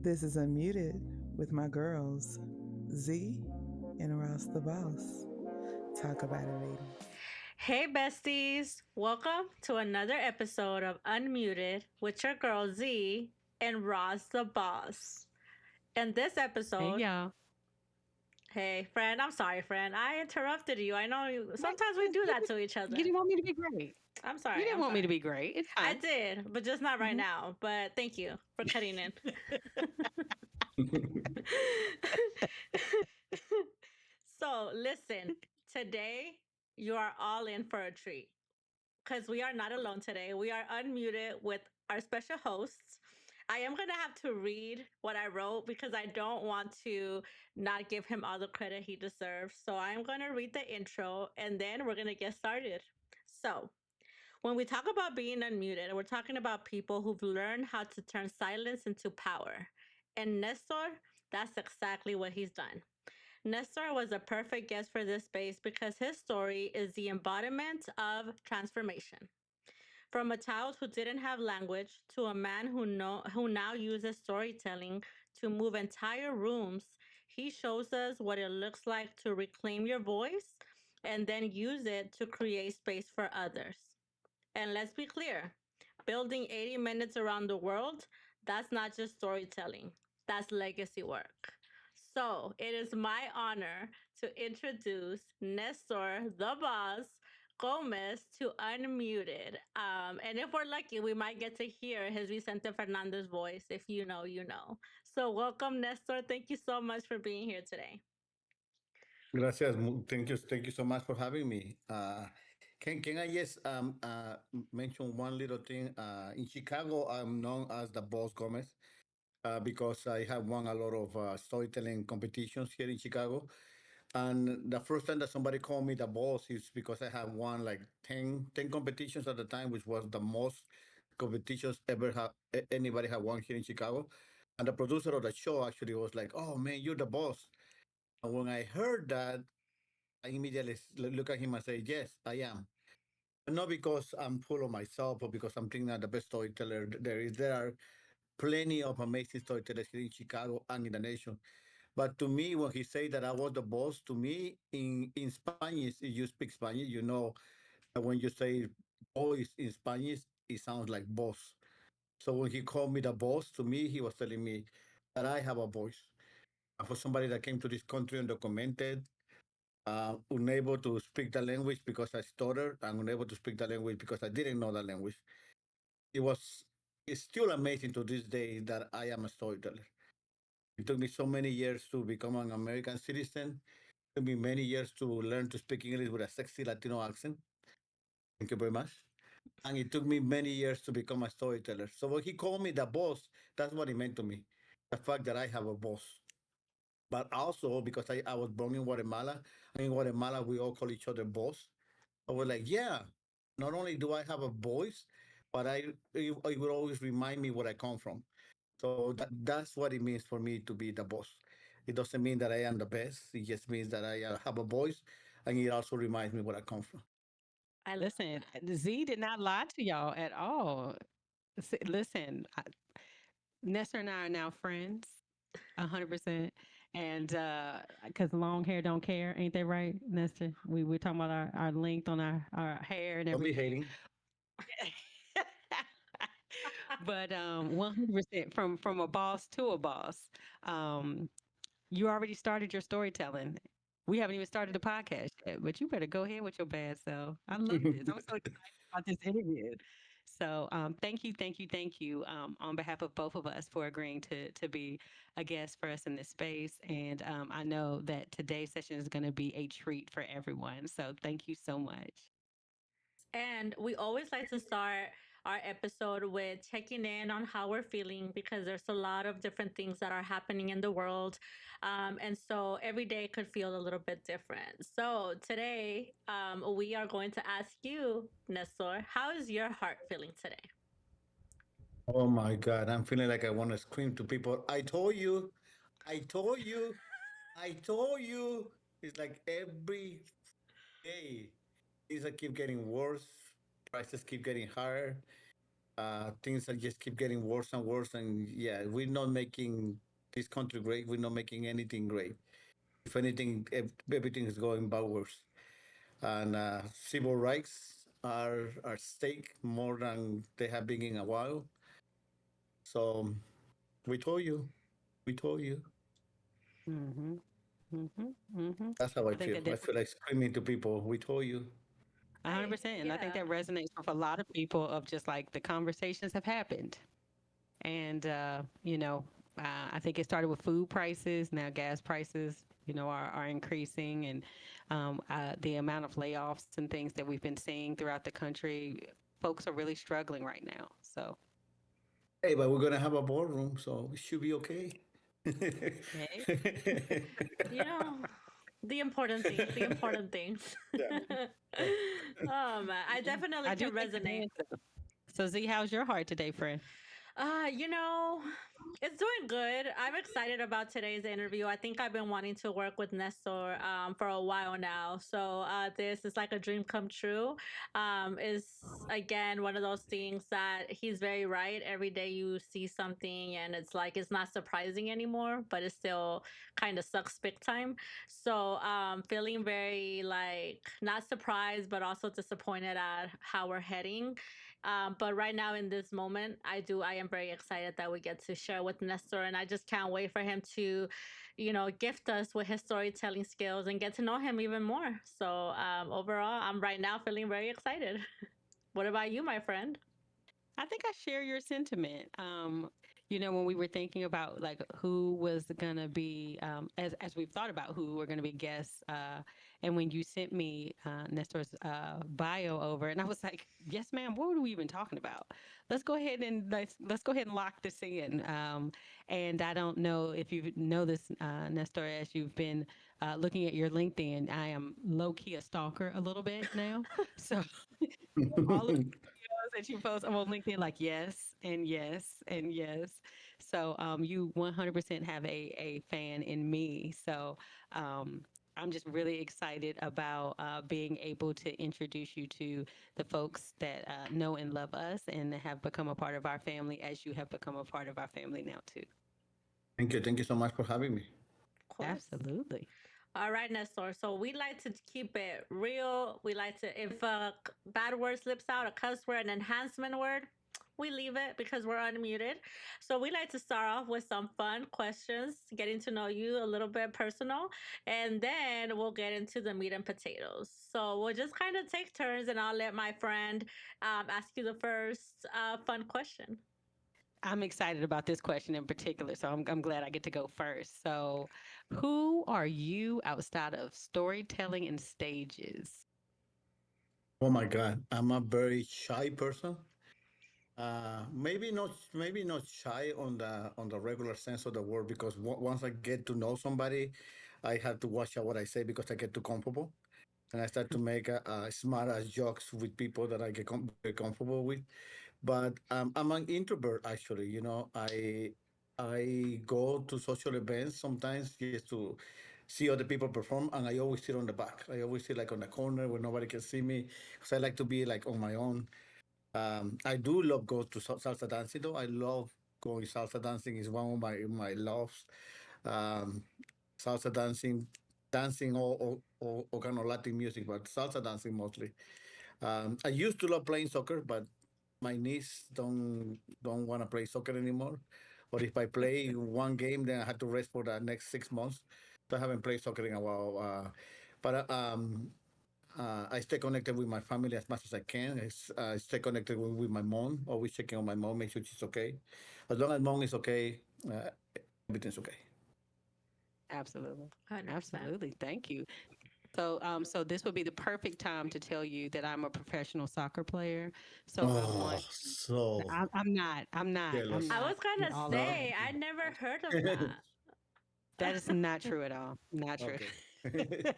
This is Unmuted with my girls, Z and Ross the Boss. Talk about it, ladies. Hey, besties! Welcome to another episode of Unmuted with your girl Z and Ross the Boss. In this Hey episode, y'all. hey, friend, I'm sorry, friend. I interrupted you. I know you. Like, Sometimes we do that to each you other. didn't want me to be great. I'm You sorry. didn't I'm want me to sorry. be great. It's I fine. did, but just not right Mhm. now. But thank you for cutting in. So, listen, today you are all in for a treat because we are not alone today. We are unmuted with our special hosts. I am going to have to read what I wrote because I don't want to not give him all the credit he deserves. So I'm going to read the intro and then we're going to get started. So, when we talk about being unmuted, we're talking about people who've learned how to turn silence into power. And Nestor, that's exactly what he's done. Nestor was a perfect guest for this space because his story is the embodiment of transformation. From a child who didn't have language to a man who now uses storytelling to move entire rooms, he shows us what it looks like to reclaim your voice and then use it to create space for others. And let's be clear, building 80 minutes around the world, that's not just storytelling, that's legacy work. So it is my honor to introduce Nestor, the boss, Gomez to Unmuted. And if we're lucky, we might get to hear his Vicente Fernandez voice. If you know, you know. So welcome, Nestor. Thank you so much for being here today. Gracias. Thank you so much for having me. Can I just mention one little thing? In Chicago, I'm known as the Boss Gomez because I have won a lot of storytelling competitions here in Chicago. And the first time that somebody called me the boss is because I have won like ten competitions at the time, which was the most competitions ever anybody had won here in Chicago. And the producer of the show actually was like, "Oh man, you're the boss." And when I heard that, I immediately look at him and say, "Yes, I am." Not because I'm full of myself or because I'm thinking I'm the best storyteller there is. There are plenty of amazing storytellers here in Chicago and in the nation. But to me, when he said that I was the boss, to me, in Spanish, if you speak Spanish, you know that when you say voice in Spanish, it sounds like boss. So when he called me the boss, to me, he was telling me that I have a voice. For somebody that came to this country undocumented, unable to speak the language because I stuttered, and unable to speak the language because I didn't know the language. It was, it's still amazing to this day that I am a storyteller. It took me so many years to become an American citizen. It took me many years to learn to speak English with a sexy Latino accent. Thank you very much. And it took me many years to become a storyteller. So when he called me the boss, that's what it meant to me. The fact that I have a boss. But also because I was born in Guatemala, and in Guatemala we all call each other boss. I was like, yeah, not only do I have a voice, but it will always remind me where I come from. So that's what it means for me to be the boss. It doesn't mean that I am the best. It just means that I have a voice, and it also reminds me where I come from. I love Listen, that. Z did not lie to y'all at all. Listen, Nestor and I are now friends, 100%. And because long hair don't care, ain't that right, Nestor? We're talking about our length on our hair and Don't be everything. hating. But 100% from a boss to a boss. Um, you already started your storytelling. We haven't even started the podcast yet, but you better go ahead with your bad self. I love this. I'm so excited about this interview. So thank you on behalf of both of us for agreeing to be a guest for us in this space. And I know that today's session is going to be a treat for everyone. So thank you so much. And we always like to start our episode with checking in on how we're feeling because there's a lot of different things that are happening in the world. And so every day could feel a little bit different. So today, we are going to ask you, Nestor, how is your heart feeling today? Oh my God, I'm feeling like I want to scream to people. I told you, I told you, I told you. It's like every day, things that keep getting worse, prices keep getting higher. things are just keep getting worse and worse. And yeah, we're not making this country great. We're not making anything great. If anything, everything is going backwards. And civil rights are at stake more than they have been in a while. So we told you, we told you. Mm-hmm. Mm-hmm. Mm-hmm. That's how I I think feel. that I definitely feel like screaming to people. We told you. 100%. And I think Yeah. that resonates with a lot of people of just like the conversations have happened. And, I think it started with food prices. Now gas prices, are increasing. And the amount of layoffs and things that we've been seeing throughout the country, folks are really struggling right now. So, Hey, but we're gonna have a ballroom, so it should be okay. hey, You know, the important things, the important things. Yeah. Oh man, I definitely I do can think the resonate. dance, though. So, Z, how's your heart today, friend? You know, it's doing good. I'm excited about today's interview. I think I've been wanting to work with Nestor for a while now. So this is like a dream come true. Is again one of those things that he's very right. Every day you see something and it's like it's not surprising anymore, but it still kind of sucks big time. So feeling very like not surprised, but also disappointed at how we're heading. But right now in this moment, I am very excited that we get to share with Nestor, and I just can't wait for him to, gift us with his storytelling skills and get to know him even more. So overall, I'm right now feeling very excited. What about you, my friend? I think I share your sentiment. When we were thinking about like who was gonna be, as we've thought about who were gonna be guests, and when you sent me Nestor's bio over, and I was like, "Yes, ma'am. What were we even talking about? Let's go ahead and lock this in." And I don't know if you know this, Nestor, as you've been looking at your LinkedIn. I am low key a stalker a little bit now, so all of that you post on LinkedIn, like yes and yes and yes. So you 100% have a fan in me. So um, I'm just really excited about being able to introduce you to the folks that know and love us and have become a part of our family as you have become a part of our family now too. Thank you. Thank you so much for having me. Of course. Absolutely. All right, Nestor. So we like to keep it real. We like to, if a bad word slips out, a cuss word, an enhancement word, we leave it because we're unmuted. So we like to start off with some fun questions, getting to know you a little bit personal, and then we'll get into the meat and potatoes. So we'll just kind of take turns, and I'll let my friend ask you the first fun question. I'm excited about this question in particular, so I'm glad I get to go first. So, who are you outside of storytelling and stages? Oh my God, I'm a very shy person. Maybe not shy on the regular sense of the word because once I get to know somebody, I have to watch out what I say because I get too comfortable and I start to make smart ass jokes with people that I get very comfortable with. But I'm an introvert actually. You know, I go to social events sometimes just to see other people perform, and I always sit on the back. I always sit like on the corner where nobody can see me because I like to be like on my own. I do love go to salsa dancing though. I love going salsa dancing is one of my loves. Um, Salsa dancing, dancing all kind of Latin music, but salsa dancing mostly. I used to love playing soccer, but my niece don't want to play soccer anymore. Or if I play one game, then I have to rest for the next 6 months. So I haven't played soccer in a while. But I stay connected with my family as much as I can. I stay connected with my mom. Always checking on my mom, make sure she's okay. As long as mom is okay, everything's okay. Absolutely. 100%. Absolutely. Thank you. So this would be the perfect time to tell you that I'm a professional soccer player. So I Oh, want so I'm not. I'm not. I'm jealous. I was not going at to all of No. say, that. I never heard of that. That is not true at all. Not true. Okay.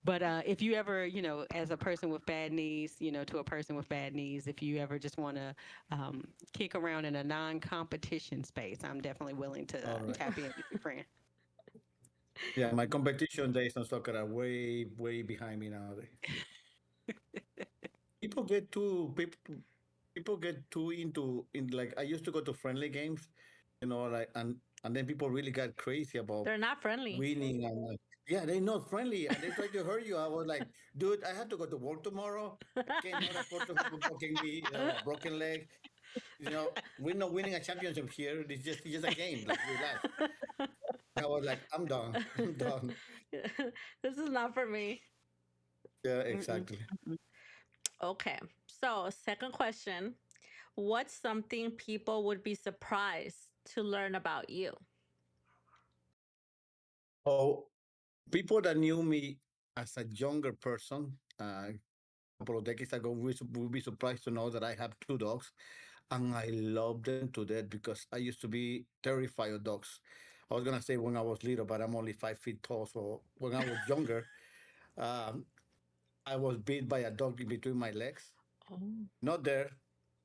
But if you ever, as a person with bad knees, to a person with bad knees, if you ever just want to kick around in a non-competition space, I'm definitely willing to All right. tap in with your friend. Yeah, my competition days on soccer are way behind me nowadays. people get too people get too into in like I used to go to friendly games, like and then people really got crazy about They're not friendly. winning and like, yeah, they're not friendly and they try to hurt you. I was like, dude, I have to go to work tomorrow. I cannot afford to have a broken knee, a broken leg. We're not winning a championship here. It's just a game. Like relax. I was like, I'm done. I'm done. This is not for me. Yeah, Mm-mm, exactly. mm-mm. Okay. So, second question. What's something people would be surprised to learn about you? Oh, people that knew me as a younger person, a couple of decades ago, will be surprised to know that I have two dogs, and I love them to death because I used to be terrified of dogs. I was gonna say when I was little, but I'm only 5 feet tall. So when I was younger, um, I was bit by a dog in between my legs. Oh. Not there.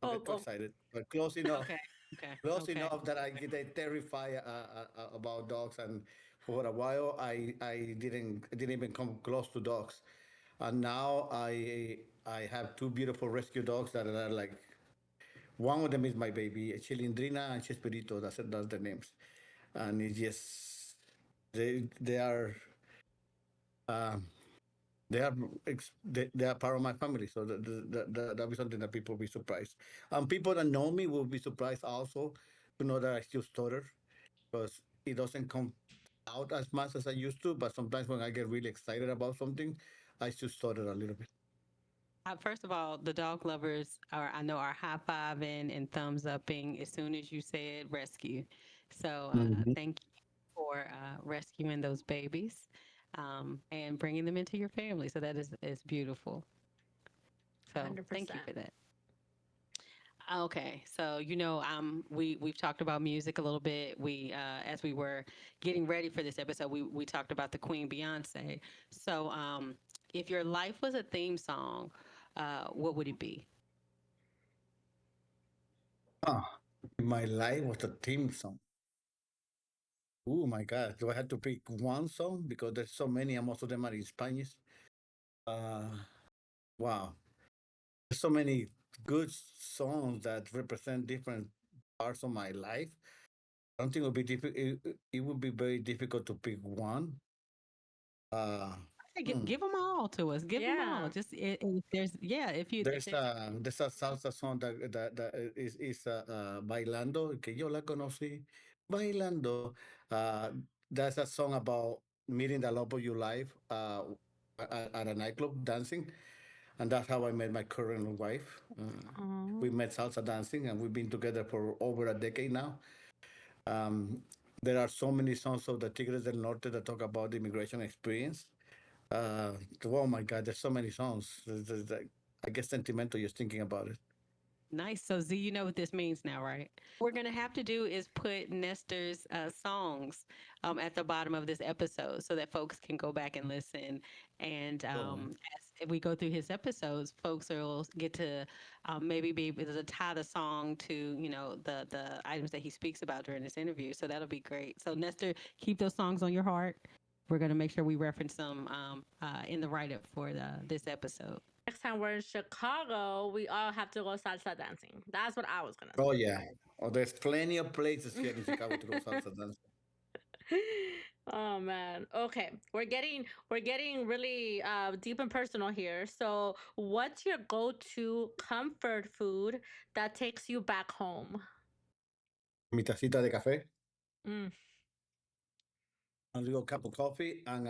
Don't Oh, get too oh. excited, but close enough. Okay. Okay. Close Okay. enough that I get terrified about dogs, and for a while I didn't even come close to dogs, and now I have two beautiful rescue dogs that are like one of them is my baby, Chilindrina and Chespirito. That's their names, and it's just they are. Um, they are part of my family, so that be something that people will be surprised, and people that know me will be surprised also to know that I still stutter because it doesn't come out as much as I used to. But sometimes when I get really excited about something, I still stutter a little bit. First of all, the dog lovers I know are high fiving and thumbs upping as soon as you said rescue. So Mhm. thank you for rescuing those babies and bringing them into your family. So that is beautiful. So thank you 100%. for that. Okay, so we've talked about music a little bit. We as we were getting ready for this episode, we talked about the Queen Beyonce. So if your life was a theme song, what would it be? Ah, my life was a theme song. Oh my God! Do I have to pick one song because there's so many, and most of them are in Spanish? Uh, wow, there's so many good songs that represent different parts of my life. I don't think it would be difficult. It would be very difficult to pick one. Uh, Hey, hmm. give them all to us. Give them all. Yeah. Just if there's if there's There's a salsa song that is bailando que yo la conocí bailando. That's a song about meeting the love of your life at a nightclub dancing, and that's how I met my current wife. We Oh. met salsa dancing, and we've been together for over a decade now. Um, there are so many songs of the Tigres del Norte that talk about the immigration experience. Uh, oh my God, there's so many songs. I get sentimental just thinking about it. nice. So Z, you know what this means now, right? We're gonna have to do is put Nestor's songs at the bottom of this episode so that folks can go back and listen. And Oh, as we go through his episodes, folks will get to maybe be able to tie the song to the items that he speaks about during this interview. So that'll be great. So Nestor, keep those songs on your heart. We're gonna make sure we reference them in the write up for this episode. Next time we're in Chicago, we all have to go salsa dancing. That's what I was gonna oh yeah. Oh, there's plenty of places here in Chicago to go salsa dance. say. Oh man. Okay. We're getting really deep and personal here. So, what's your go-to comfort food that takes you back home? Mi tacita de café, Mm, a little cup of coffee, and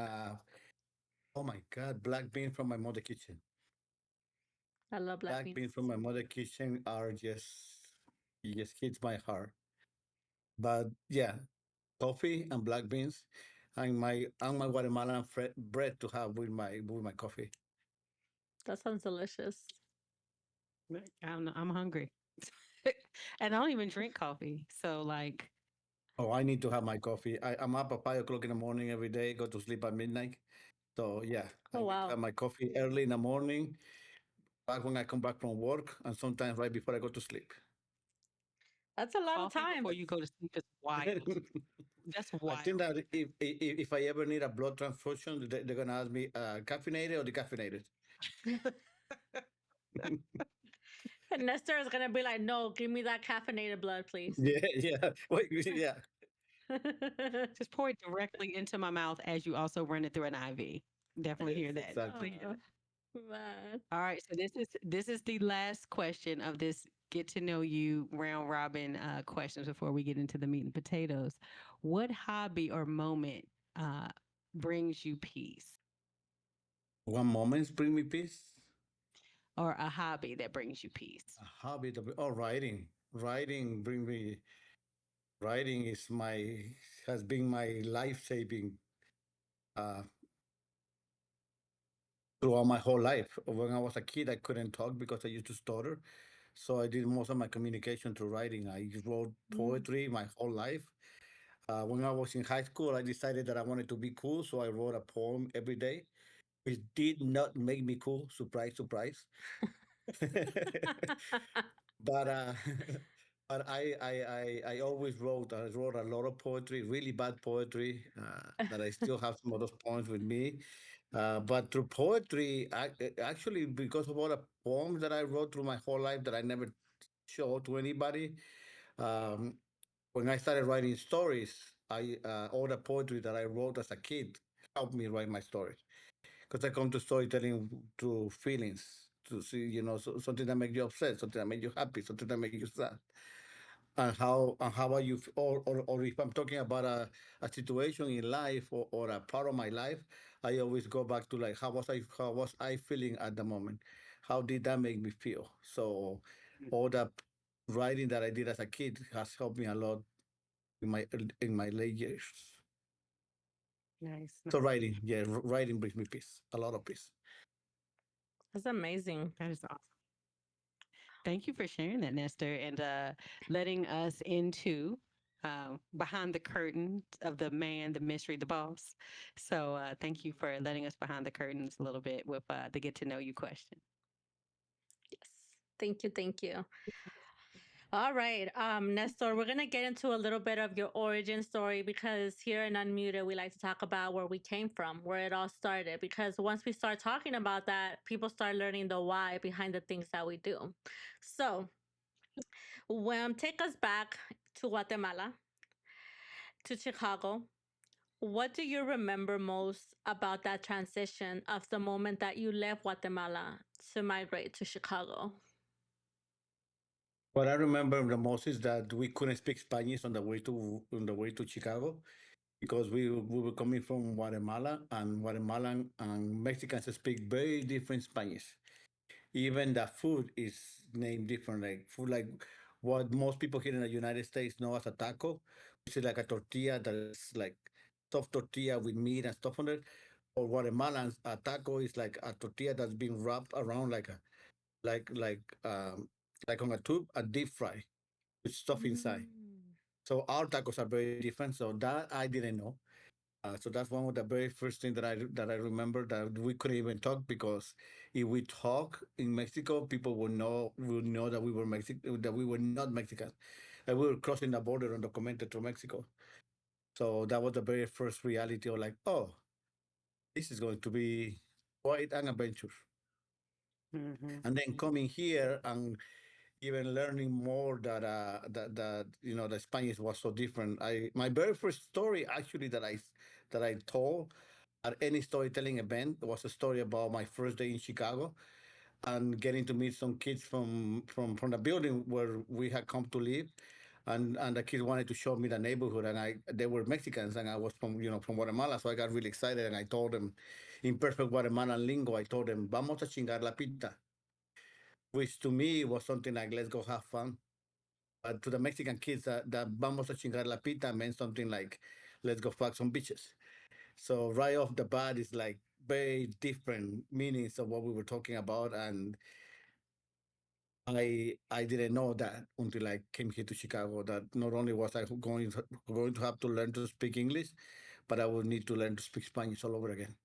oh my God, black beans from my mother kitchen. I love black Black beans. beans from my mother kitchen are just it just hits my heart. But yeah, coffee and black beans, and my Guatemalan bread to have with my coffee. That sounds delicious. I don't know. I'm hungry. And I don't even drink coffee. So like Oh, I need to have my coffee. I'm up at 5 o'clock in the morning every day. Go to sleep at midnight. So yeah, I Oh need to wow. have my coffee early in the morning, back when I come back from work, and sometimes right before I go to sleep. That's a lot of coffee time. before you go to sleep is wild. That's I think wild. that if I ever need a blood transfusion, they're gonna ask me caffeinated or decaffeinated. And Nestor is gonna be like, no, give me that caffeinated blood, please. Yeah, yeah. Wait, yeah. Just pour it directly into my mouth as you also run it through an IV. Definitely Yes, hear that. exactly. Definitely hear that. Man. All right, so this is the last question of this get to know you round robin questions before we get into the meat and potatoes. What hobby or moment uh, brings you peace, One moment bring me peace. or a hobby that brings you peace? A hobby. Oh, writing. Writing bring me. Writing is my has been my life saving uh, throughout my whole life. When I was a kid, I couldn't talk because I used to stutter. So I did most of my communication through writing. I wrote Mm. poetry my whole life. When I was in high school, I decided that I wanted to be cool, so I wrote a poem every day, which did not make me cool. Surprise, surprise. But but I always wrote. I wrote a lot of poetry, really bad poetry, that I still have some of those poems with me. But through poetry, actually, because of all the poems that I wrote through my whole life that I never showed to anybody, um, when I started writing stories, I all the poetry that I wrote as a kid helped me write my stories. Because I come to storytelling through feelings, to see, something that makes you upset, something that makes you happy, something that makes you sad, and how are you, or if I'm talking about a situation in life, or a part of my life, I always go back to like how was I feeling at the moment, how did that make me feel? So all that writing that I did as a kid has helped me a lot in my late years. Nice, So nice. writing, yeah, writing brings me peace, a lot of peace. That's amazing. That is awesome. Thank you for sharing that, Nestor, and letting us into behind the curtains of the man, the mystery, the boss. So thank you for letting us behind the curtains a little bit with the get to know you question. Yes. Thank you. Thank you. All right, Nestor, we're gonna get into a little bit of your origin story because here in Unmuted, we like to talk about where we came from, where it all started. Because once we start talking about that, people start learning the why behind the things that we do. So, take us back to Guatemala, to Chicago. What do you remember most about that transition of the moment that you left Guatemala to migrate to Chicago? What I remember the most is that we couldn't speak Spanish on the way to Chicago, because we were coming from Guatemala, and Guatemalan and Mexicans speak very different Spanish. Even the food is named different, like food like what most people here in the United States know as a taco, which is like a tortilla that is like soft tortilla with meat and stuff on it. Or Guatemalans, a taco is like a tortilla that's been wrapped around like like um like on a tube, a deep fry with stuff inside. Mm. So our tacos are very different. So that I didn't know. So that's one of the very first thing that I remember, that we couldn't even talk, because if we talk in Mexico, people would know that we were that we were not Mexican, that we were crossing the border undocumented to Mexico. So that was the very first reality of like, oh, this is going to be quite an adventure. Mm-hmm. And then coming here and even learning more that the Spanish was so different. My very first story actually that I told at any storytelling event was a story about my first day in Chicago, and getting to meet some kids from the building where we had come to live. And the kids wanted to show me the neighborhood, and they were Mexicans, and I was from Guatemala, so I got really excited, and I told them in perfect Guatemalan lingo, I told them, "Vamos a chingar la pita," which to me was something like, "Let's go have fun." But to the Mexican kids, that "Vamos a chingar la pita" meant something like, "Let's go fuck some bitches." So right off the bat, it's like very different meanings of what we were talking about, and I didn't know that until I came here to Chicago. That not only was I going to have to learn to speak English, but I would need to learn to speak Spanish all over again.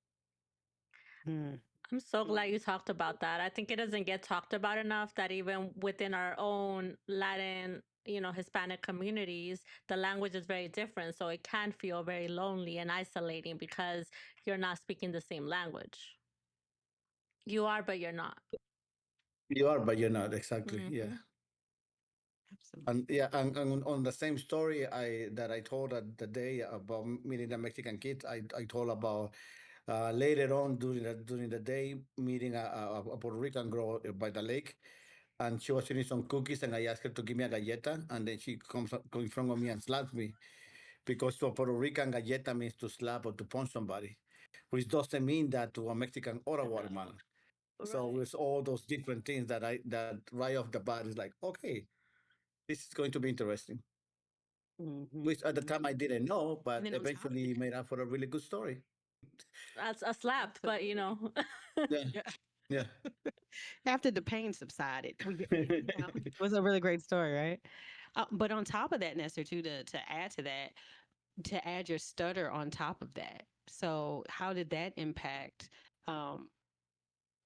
Mm. I'm so glad you talked about that. I think it doesn't get talked about enough that even within our own Latin, Hispanic communities, the language is very different. So it can feel very lonely and isolating because you're not speaking the same language. You are, but you're not. You are, but you're not exactly. Yeah. Hmm. Absolutely. And yeah, and on the same story that I told the day about meeting the Mexican kids, I told about later on during the day meeting a Puerto Rican girl by the lake, and she was eating some cookies, and I asked her to give me a galleta, and then she comes in front of me and slaps me because to a Puerto Rican galleta means to slap or to punch somebody, which doesn't mean that to a Mexican or a Guatemalan. So Right. with all those different things that right off the bat is like, okay, this is going to be interesting. Hmm. Which at the time I didn't know, And but then on top of eventually that, made up for a really good story. That's a slap, but you absolutely. know. Yeah, Yeah. yeah. After the pain subsided, it was a really great story, right? But on top of that, Nestor, too, to add to that, to add your stutter on top of that. So, how did that impact um,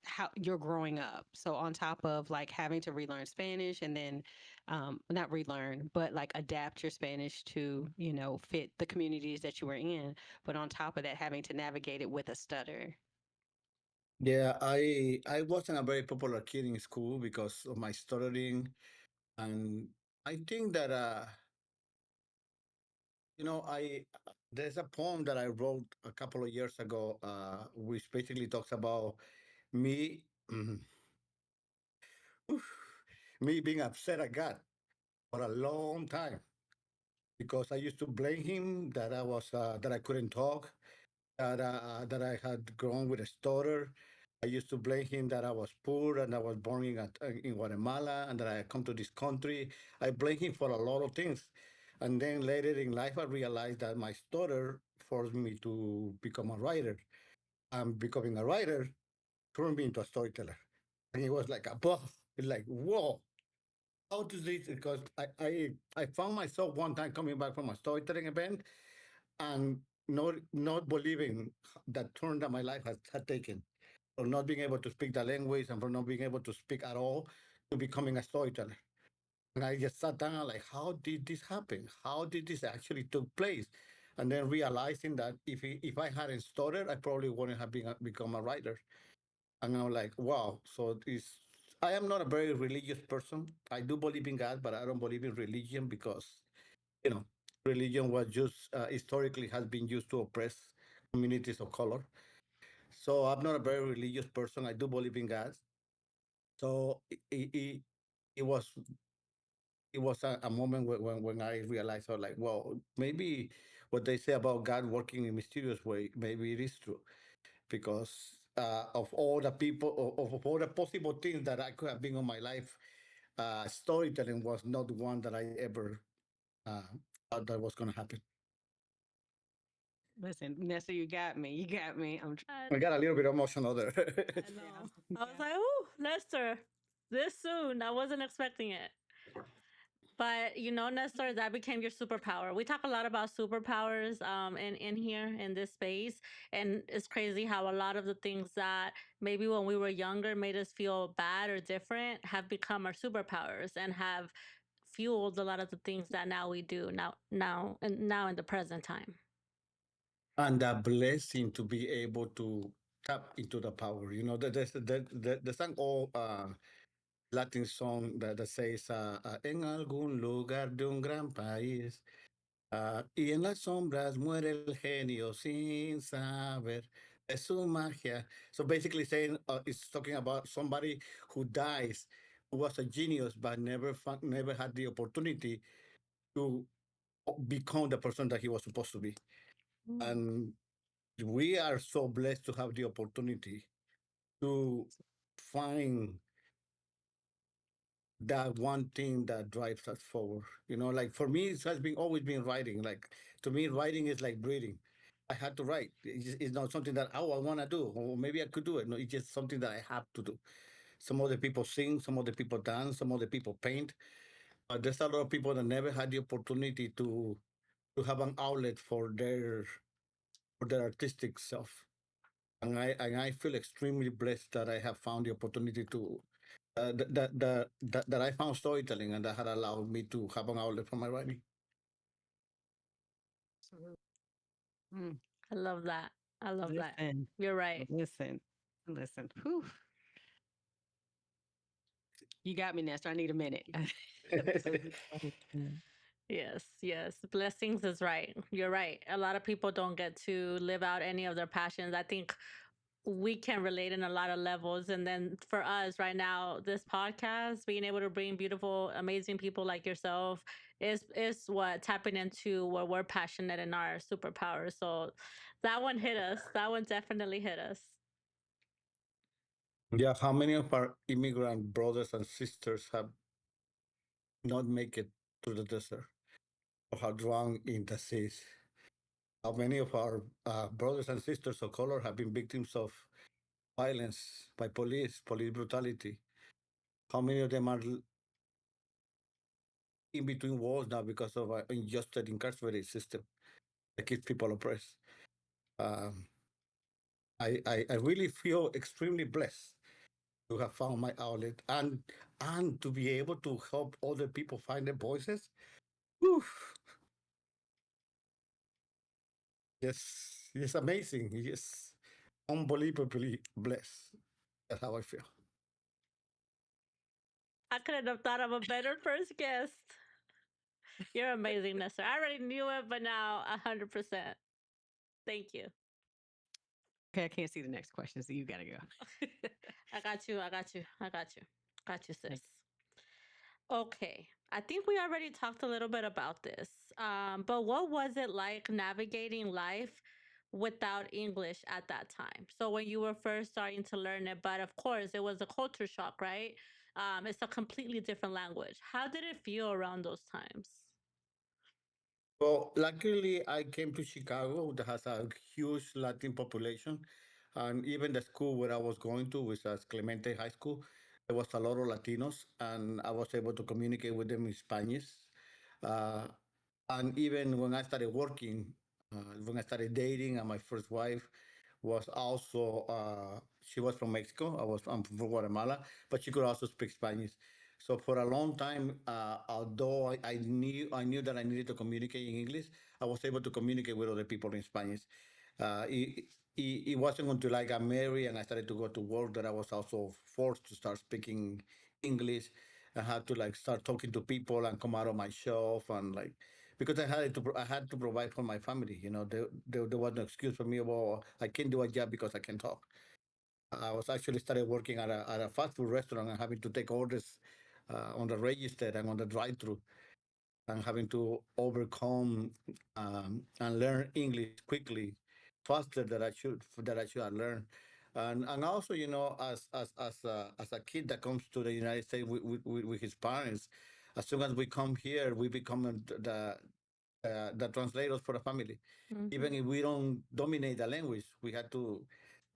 how you're growing up? So, on top of like having to relearn Spanish and then not relearn, but like adapt your Spanish to, fit the communities that you were in. But on top of that, having to navigate it with a stutter. Yeah, I wasn't a very popular kid in school because of my stuttering, and I think that I there's a poem that I wrote a couple of years ago, which basically talks about me, me being upset at God for a long time because I used to blame him that I couldn't talk, that I had grown with a stutter. I used to blame him that I was poor and I was born in Guatemala and that I had come to this country. I blame him for a lot of things. And then later in life, I realized that my stutter forced me to become a writer. And becoming a writer turned me into a storyteller. And it was like a buff. It's like, whoa, how does this? Because I found myself one time coming back from a storytelling event and not believing that turn that my life had taken, or not being able to speak the language and for not being able to speak at all to becoming a storyteller. And I just sat down and like, how did this happen? How did this actually took place? And then realizing that if I hadn't started, I probably wouldn't have become a writer. And I'm like, wow. So this, I am not a very religious person. I do believe in God, but I don't believe in religion because you know, religion was just historically has been used to oppress communities of color. So I'm not a very religious person. I do believe in God. So it was a moment when I realized, I was like, well, maybe what they say about God working in mysterious way, maybe it is true because of all the people, of all the possible things that I could have been on my life, storytelling was not one that I ever uh, thought that was going to happen. Listen, Nessa, you got me. You got me. I I got a little bit emotional there. I Yeah. know. I was Yeah. like, "Ooh, Nestor, this soon." I wasn't expecting it. But Nestor, that became your superpower. We talk a lot about superpowers in here in this space. And it's crazy how a lot of the things that maybe when we were younger made us feel bad or different have become our superpowers and have fueled a lot of the things that now we do now in the present time. And a blessing to be able to tap into the power. There's an old Latin song that says, en algún lugar de un gran país, y en las sombras muere el genio sin saber de su magia. So basically saying, it's talking about somebody who dies, who was a genius, but never had the opportunity to become the person that he was supposed to be. Mm. And we are so blessed to have the opportunity to find that one thing that drives us forward. Like for me, it has been always been writing. Like to me, writing is like breathing. I had to write. It's not something that I want to do, or maybe I could do it. No, it's just something that I have to do. Some other people sing, some other people dance, some other people paint. But there's a lot of people that never had the opportunity to have an outlet for their artistic self. And I feel extremely blessed that I have found the opportunity to that I found storytelling and that had allowed me to have an outlet for my writing. Absolutely. Mm, I love that. I love that. listen, You're right. listen, listen. Whew. You got me, Nestor. I need a minute. Yes, yes. Blessings is right. You're right. A lot of people don't get to live out any of their passions. I think we can relate in a lot of levels. And then for us right now, this podcast, being able to bring beautiful, amazing people like yourself is what tapping into what we're passionate in our superpowers. So that one hit us. That one definitely hit us. Yeah, how many of our immigrant brothers and sisters have not make it to the desert or have drowned in the seas? How many of our brothers and sisters of color have been victims of violence by police brutality? How many of them are in between walls now because of an unjust incarcerated system that keeps people oppressed? Um, I really feel extremely blessed to have found my outlet and to be able to help other people find their voices. Whew, yes, it's amazing. Yes, unbelievably blessed. That's how I feel. I couldn't have thought of a better first guest. You're amazing, Nestor. I already knew it, but now 100%. Thank you. Okay, I can't see the next question, so you gotta go. I got you. I got you. I got you. Got you, sis. Thank Okay. I think we already talked a little bit about this. But what was it like navigating life without English at that time? So when you were first starting to learn it, but of course it was a culture shock, right? It's a completely different language. How did it feel around those times? Well, luckily, I came to Chicago that has a huge Latin population. And even the school where I was going to, which was Clemente High School, there was a lot of Latinos, and I was able to communicate with them in Spanish. Uh, and even when I started working, when I started dating, and my first wife was also she was from Mexico. I'm from Guatemala, but she could also speak Spanish. So for a long time, although I knew that I needed to communicate in English, I was able to communicate with other people in Spanish. It wasn't until I got married and I started to go to work that I was also forced to start speaking English. I had to like start talking to people and come out of my shelf and like because I had to provide for my family. You know, there was no excuse for me. Well, I can't do a job because I can talk. I was actually started working at a fast food restaurant and having to take orders on the register and on the drive-through and having to overcome and learn English quickly, faster than I should have learned. And also, you know, as a kid that comes to the United States with his parents, as soon as we come here, we become the translators for the family. Hmm. Even if we don't dominate the language, we had to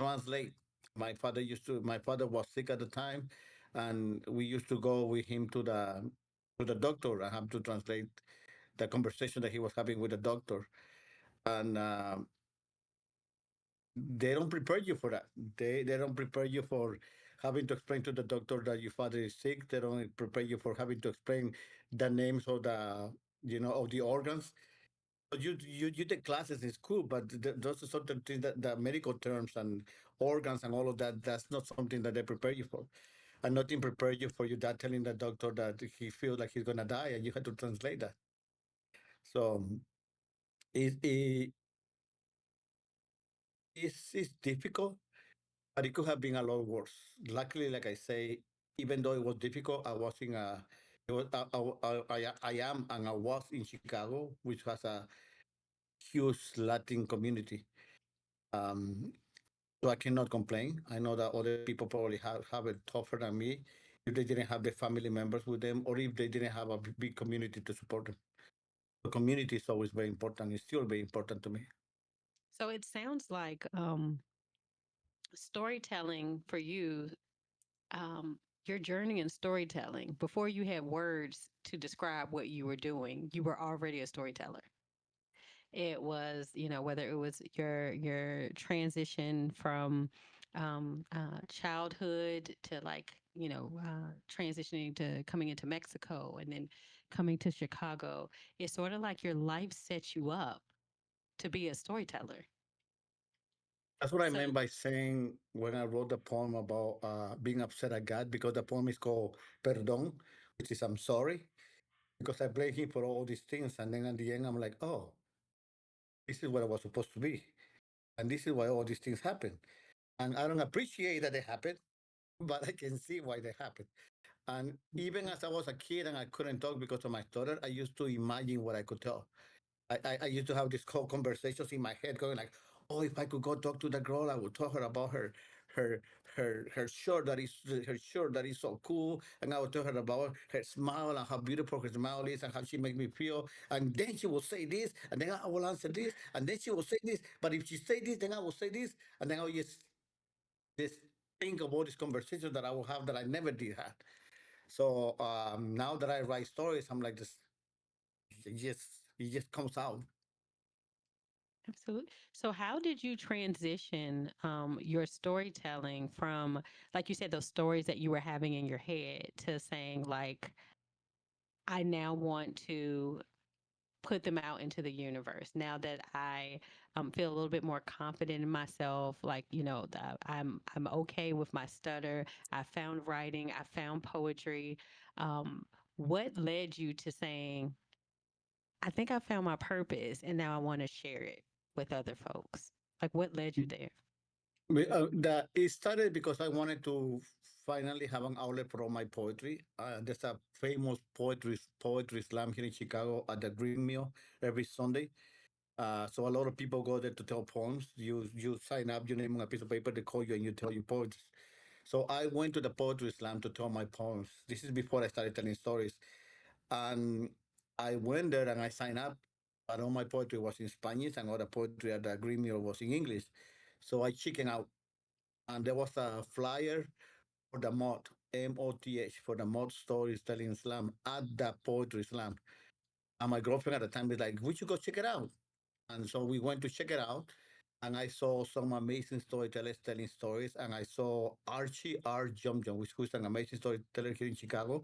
translate. My father was sick at the time, and we used to go with him to the doctor and have to translate the conversation that he was having with the doctor. And they don't prepare you for that. They don't prepare you for having to explain to the doctor that your father is sick. They don't prepare you for having to explain the names of the organs. You take classes in school, but those are certain things that the medical terms and organs and all of that. That's not something that they prepare you for, and nothing prepare you for your dad telling the doctor that he feels like he's gonna die, and you have to translate that. So it, it it's difficult, but it could have been a lot worse. Luckily, like I say, even though it was difficult, I was in a it was I am and I was in Chicago, which has a huge Latin community. Um, So I cannot complain. I know that other people probably have it tougher than me if they didn't have their family members with them or if they didn't have a big community to support them. The community is always very important. It's still very important to me. So it sounds like storytelling for you, your journey in storytelling, before you had words to describe what you were doing, you were already a storyteller. It was, whether it was your transition from childhood to like, transitioning to coming into Mexico and then coming to Chicago. It's sort of like your life set you up to be a storyteller. That's what I So, meant by saying when I wrote the poem about being upset at God, because the poem is called Perdón, which is I'm sorry, because I blame him for all these things. And then at the end, I'm like, oh, this is what I was supposed to be. And this is why all these things happen. And I don't appreciate that they happen, but I can see why they happen. And even as I was a kid and I couldn't talk because of my stutter, I used to imagine what I could tell. I used to have these whole conversations in my head going like, oh, if I could go talk to the girl, I would tell her about her her shirt that is so cool, and I would tell her about her smile and how beautiful her smile is and how she makes me feel. And then she will say this, and then I will answer this, and then she will say this. But if she say this, then I will say this, and then I will just think of all these conversations that I will have that I never did have. So now that I write stories, I'm like this. It just comes out. Absolutely. So, how did you transition your storytelling from, like you said, those stories that you were having in your head to saying, like, I now want to put them out into the universe now that I feel a little bit more confident in myself, like, that I'm okay with my stutter. I found writing, I found poetry. um, what led you to saying, I think I found my purpose and now I want to share it with other folks? Like, what led you there? That it started because I wanted to finally have an outlet for all my poetry. There's a famous poetry slam here in Chicago at the Green Mill every Sunday. So a lot of people go there to tell poems. You sign up, you name on a piece of paper, they call you and you tell your poems. So I went to the poetry slam to tell my poems. This is before I started telling stories, and I went there and I signed up. But all my poetry was in Spanish, and all the poetry at the Green Mill was in English. So I chicken out, and there was a flyer for the Moth, Moth, for the Moth Storytelling Slam at the Poetry Slam. And my girlfriend at the time was like, we should go check it out. And so we went to check it out. And I saw some amazing storytellers telling stories. And I saw Archie R. Jumjum, who's an amazing storyteller here in Chicago.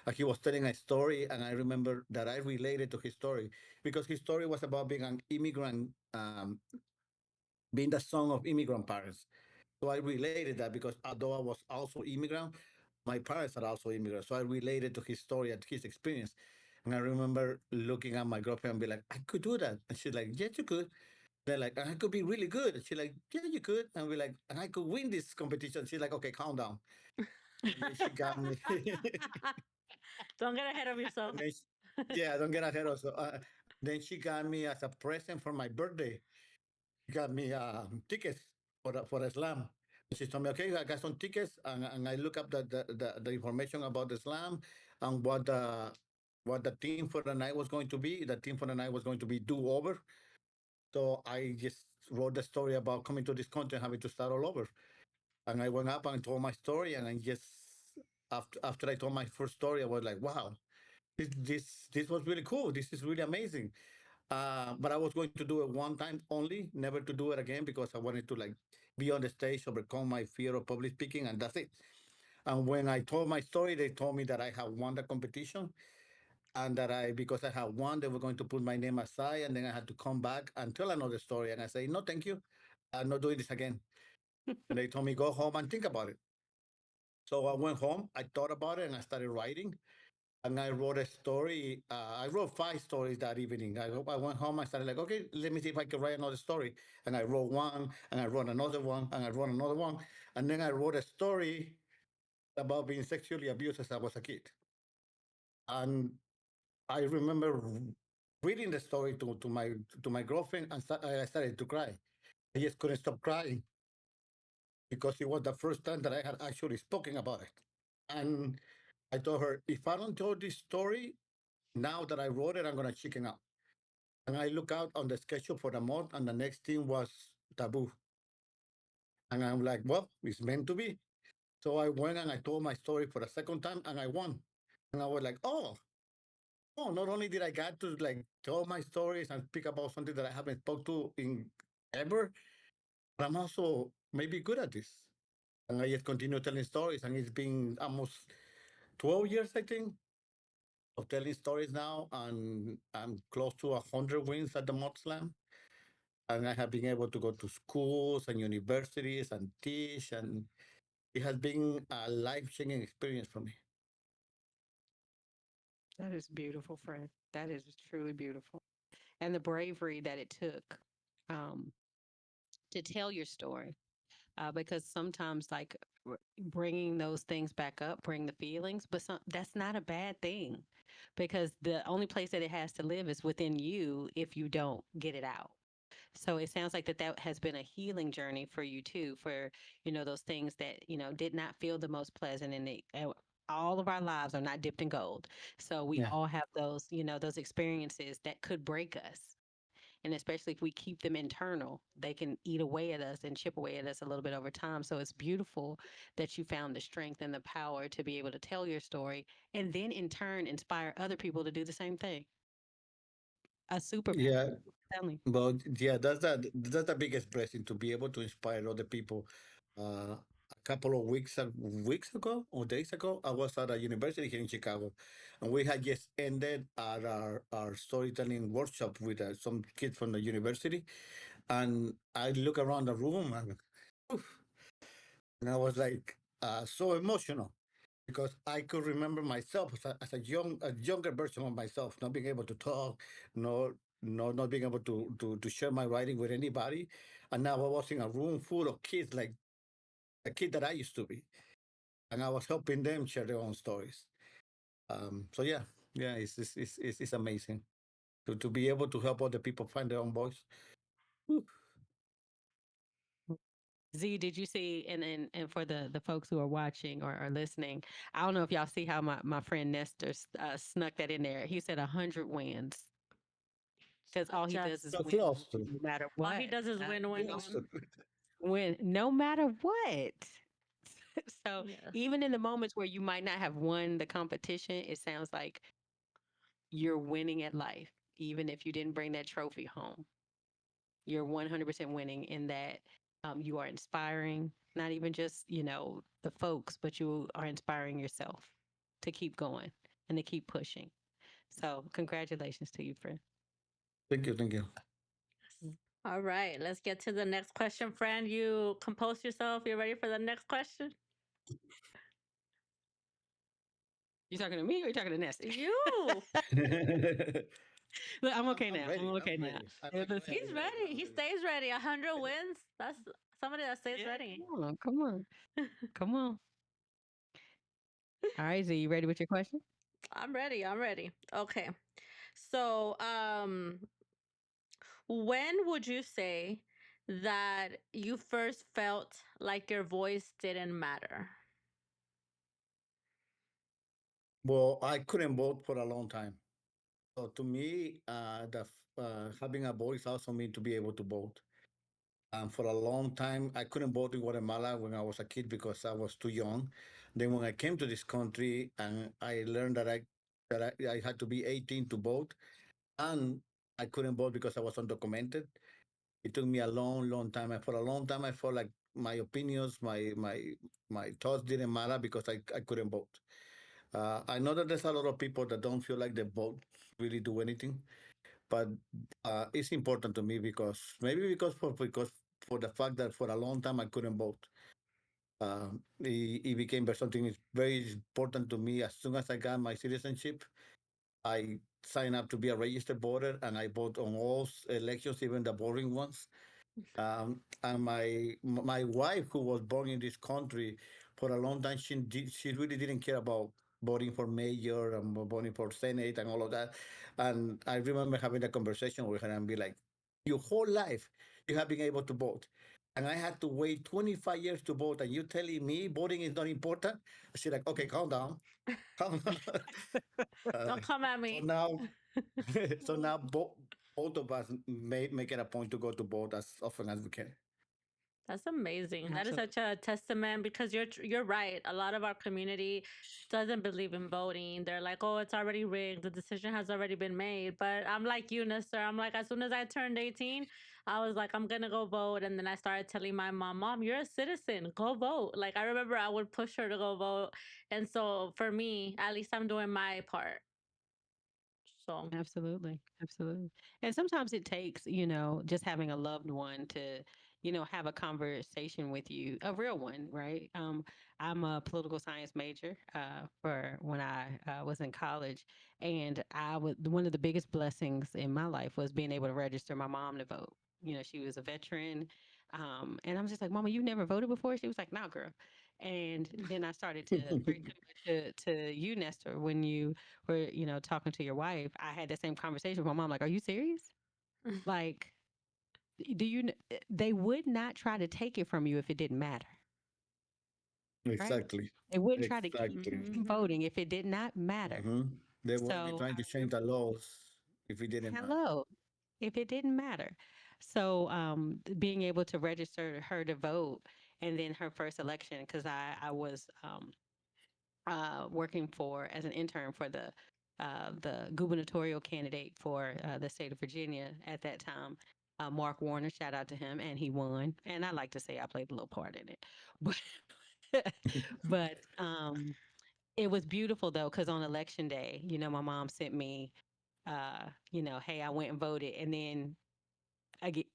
And he was telling a story. And I remember that I related to his story because his story was about being an immigrant, being the son of immigrant parents. So I related that because although I was also immigrant, my parents are also immigrants. So I related to his story and his experience. And I remember looking at my girlfriend and be like, I could do that. And she's like, yes, you could. They're like, I could be really good. And she's like, yeah, you could. And we're like, and I could win this competition. She's like, okay, calm down. And then she got me. don't get ahead of yourself. and then she, yeah, don't get ahead of so. Then she got me as a present for my birthday. She got me tickets for the slam. She told me, okay, I got some tickets, and I look up the information about the slam and what the team for the night was going to be. The team for the night was going to be do over. So I just wrote the story about coming to this country and having to start all over. And I went up and told my story, and I just after I told my first story, I was like, wow, this was really cool. This is really amazing. But I was going to do it one time only, never to do it again because I wanted to like be on the stage, overcome my fear of public speaking, and that's it. And when I told my story, they told me that I had won the competition and that because I had won, they were going to put my name aside, and then I had to come back and tell another story. And I say, no, thank you. I'm not doing this again. And they told me, go home and think about it. So I went home, I thought about it, and I started writing. And I wrote a story. I wrote 5 stories that evening. I went home. I started like, okay, let me see if I can write another story. And I wrote one, and I wrote another one, and I wrote another one. And then I wrote a story about being sexually abused as I was a kid. And I remember reading the story to my girlfriend, and I started to cry. I just couldn't stop crying because it was the first time that I had actually spoken about it. And I told her, if I don't tell this story now that I wrote it, I'm gonna chicken out. And I look out on the schedule for the month, and the next thing was taboo. And I'm like, well, it's meant to be. So I went and I told my story for the second time, and I won. And I was like, oh, not only did I get to like tell my stories and speak about something that I haven't spoke to in ever, but I'm also maybe good at this. And I just continue telling stories, and it's been almost 12 years, I think, of telling stories now, and I'm close to 100 wins at the Moth Slam. and I have been able to go to schools and universities and teach, and it has been a life changing experience for me. That is beautiful, friend. That is truly beautiful. And the bravery that it took um, to tell your story. Because sometimes, like, bringing those things back up, bring the feelings, but that's not a bad thing because the only place that it has to live is within you if you don't get it out. So it sounds like that has been a healing journey for you too, for, those things that, did not feel the most pleasant and all of our lives are not dipped in gold. So we Yeah. all have those, those experiences that could break us. And especially if we keep them internal, they can eat away at us and chip away at us a little bit over time. So it's beautiful that you found the strength and the power to be able to tell your story and then in turn inspire other people to do the same thing. A superpower. Yeah, Telling. but yeah, that's the biggest blessing to be able to inspire other people. A couple of weeks ago or days ago, I was at a university here in Chicago, and we had just ended our storytelling workshop with some kids from the university, and I look around the room and I was like so emotional because I could remember myself as a younger version of myself, not being able to talk, not being able to share my writing with anybody, and now I was in a room full of kids like the kid that I used to be, and I was helping them share their own stories. So yeah, yeah, it's amazing to be able to help other people find their own voice. Whew. Z, did you see, and for the folks who are watching or listening, I don't know if y'all see how my friend Nestor snuck that in there. He said 100 wins because all he does is Just So win close to, no matter all he what. does is win, win, close win. to. Win no matter what. So Yes. even in the moments where you might not have won the competition, it sounds like you're winning at life, even if you didn't bring that trophy home. You're 100% winning in that you are inspiring, not even just, the folks, but you are inspiring yourself to keep going and to keep pushing. So, congratulations to you, friend. Thank you, thank you. All right, let's get to the next question, friend. You compose yourself. You ready for the next question? You talking to me or you talking to Nestor? You. Look, I'm okay I'm now. I'm ready. I'm okay now. ready. I Yeah, mean, go listen. ahead. He's Go ahead. ready. I'm He ready. stays ready. 100 wins. That's somebody that stays Yeah, ready. come on. Come on. Come on. All right, Z, you ready with your question? I'm ready. I'm ready. Okay. So, when would you say that you first felt like your voice didn't matter? Well, I couldn't vote for a long time. So to me, having a voice also means to be able to vote. For a long time, I couldn't vote in Guatemala when I was a kid because I was too young. Then when I came to this country and I learned that I had to be 18 to vote, and I couldn't vote because I was undocumented. It took me a long, long time. And for a long time, I felt like my opinions, my thoughts didn't matter because I couldn't vote. I know that there's a lot of people that don't feel like the vote really do anything, but it's important to me because maybe because for the fact that for a long time I couldn't vote. It became something is very important to me. As soon as I got my citizenship, I signed up to be a registered voter, and I vote on all elections, even the boring ones. And my wife, who was born in this country, for a long time, she really didn't care about voting for mayor and voting for senate and all of that. And I remember having a conversation with her and be like, "Your whole life, you have been able to vote, and I had to wait 25 years to vote, and you telling me voting is not important?" She's like, "Okay, calm down, calm down." uh, Don't come at so me. now, so now both of us make it a point to go to vote as often as we can. That's amazing. That is Absolutely. such a testament because you're right. A lot of our community doesn't believe in voting. They're like, "Oh, it's already rigged. The decision has already been made." But I'm like you, Nestor. I'm like, as soon as I turned 18, I was like, "I'm gonna go vote." And then I started telling my mom, "Mom, you're a citizen. Go vote." Like I remember I would push her to go vote. And so for me, at least I'm doing my part. So, Absolutely. Absolutely. And sometimes it takes, just having a loved one to, have a conversation with you, a real one, right? I'm a political science major for when I was in college. And one of the biggest blessings in my life was being able to register my mom to vote. She was a veteran. And I'm just like, Mama, you've never voted before? She was like, no, girl. And then I started to, very similar to you, Nestor, when you were, talking to your wife, I had the same conversation with my mom. Like, are you serious? Like, they would not try to take it from you if it didn't matter, right? Exactly. They wouldn't try to keep you Exactly. from voting if it did not matter. Hmm. They will be So, trying to change the laws if it didn't matter. hello, if it didn't matter. So, being able to register her to vote and then her first election, because I was working for as an intern for the gubernatorial candidate for the state of Virginia at that time. Mark Warner, shout out to him, and he won. And I like to say I played a little part in it, but but it was beautiful though, because on election day, my mom sent me, hey, I went and voted, and then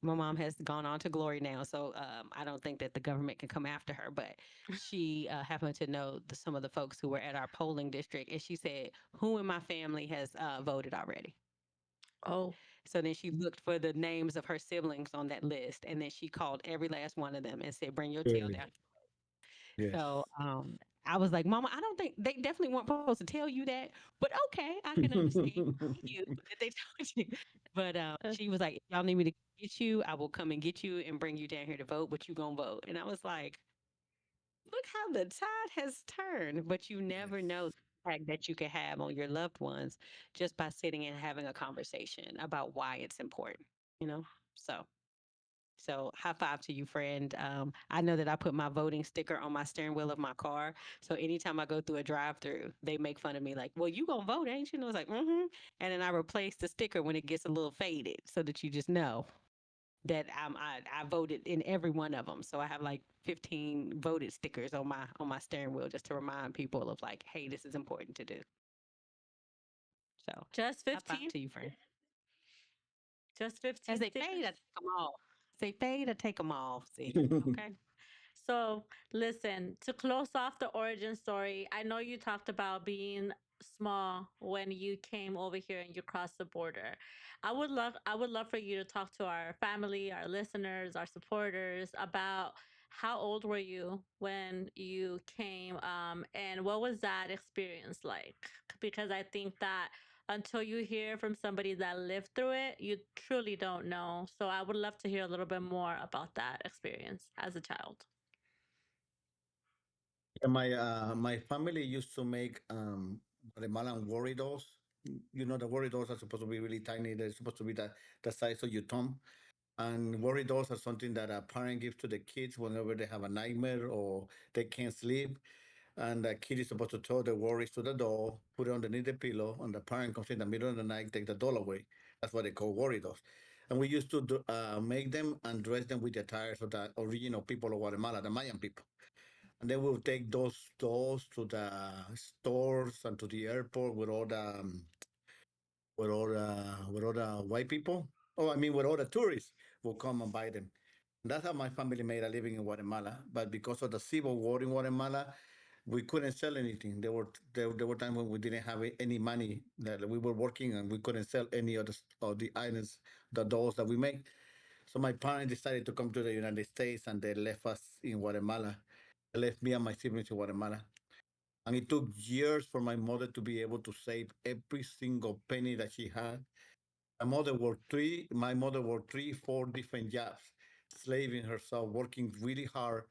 my mom has gone on to glory now, so I don't think that the government can come after her. But she happened to know some of the folks who were at our polling district, and she said, "Who in my family has voted already?" oh, So then she looked for the names of her siblings on that list, and then she called every last one of them and said, "Bring your tail Really? down." Yes. So I was like, Mama, I don't think they definitely weren't supposed to tell you that, but okay, I can understand you that they told you. But uh, she was like, if y'all need me to get you, I will come and get you and bring you down here to vote, but you gonna vote. And I was like, look how the tide has turned. But you never know Yes. the impact that you can have on your loved ones just by sitting and having a conversation about why it's important, you know? So high five to you, friend. I know that I put my voting sticker on my steering wheel of my car. So anytime I go through a drive-through, they make fun of me like, "Well, you gonna vote, ain't you?" And I was like, "Mm-hmm." And then I replace the sticker when it gets a little faded, so that you just know that I voted in every one of them. So I have like 15 voted stickers on my steering wheel just to remind people of like, "Hey, this is important to do." So just high five 15? to you, friend. Just As 15 they fade, I stickers? take them off. As they fade, I take them off. See, okay. So, listen, to close off the origin story, I know you talked about being small when you came over here and you crossed the border. I would love for you to talk to our family, our listeners, our supporters about how old were you when you came, and what was that experience like? Because I think that until you hear from somebody that lived through it, you truly don't know. So I would love to hear a little bit more about that experience as a child. Yeah, my family used to make Guatemalan worry dolls. You know, the worry dolls are supposed to be really tiny. They're supposed to be the size of your thumb. And worry dolls are something that a parent gives to the kids whenever they have a nightmare or they can't sleep. And the kid is supposed to throw the worries to the doll, put it underneath the pillow, and the parent comes in the middle of the night, take the doll away. That's what they call worry dolls. And we used to make them and dress them with the attires of the original people of Guatemala, the Mayan people. And then we'll take those dolls to the stores and to the airport with all the white people. Oh, I mean, with all the tourists will come and buy them. And that's how my family made a living in Guatemala. But because of the civil war in Guatemala, we couldn't sell anything. There were times when we didn't have any money that we were working and we couldn't sell any of the items, the dolls that we make. So my parents decided to come to the United States and they left us in Guatemala. They left me and my siblings in Guatemala. And it took years for my mother to be able to save every single penny that she had. My mother worked three, four different jobs, slaving herself, working really hard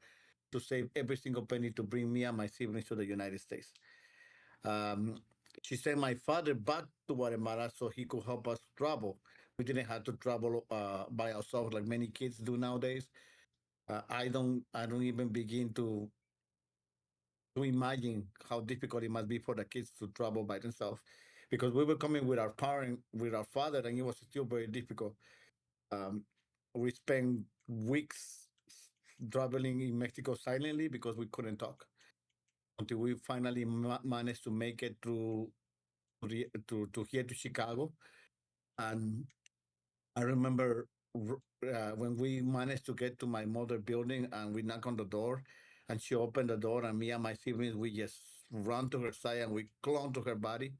to save every single penny to bring me and my siblings to the United States. Um, she sent my father back to Guatemala so he could help us travel. We didn't have to travel by ourselves like many kids do nowadays. I don't even begin to imagine how difficult it must be for the kids to travel by themselves, because we were coming with our parent, with our father, and it was still very difficult. Um, we spent weeks traveling in Mexico silently because we couldn't talk until we finally managed to make it through to here to Chicago. And I remember when we managed to get to my mother building and we knock on the door and she opened the door and me and my siblings, we just run to her side and we clung to her body.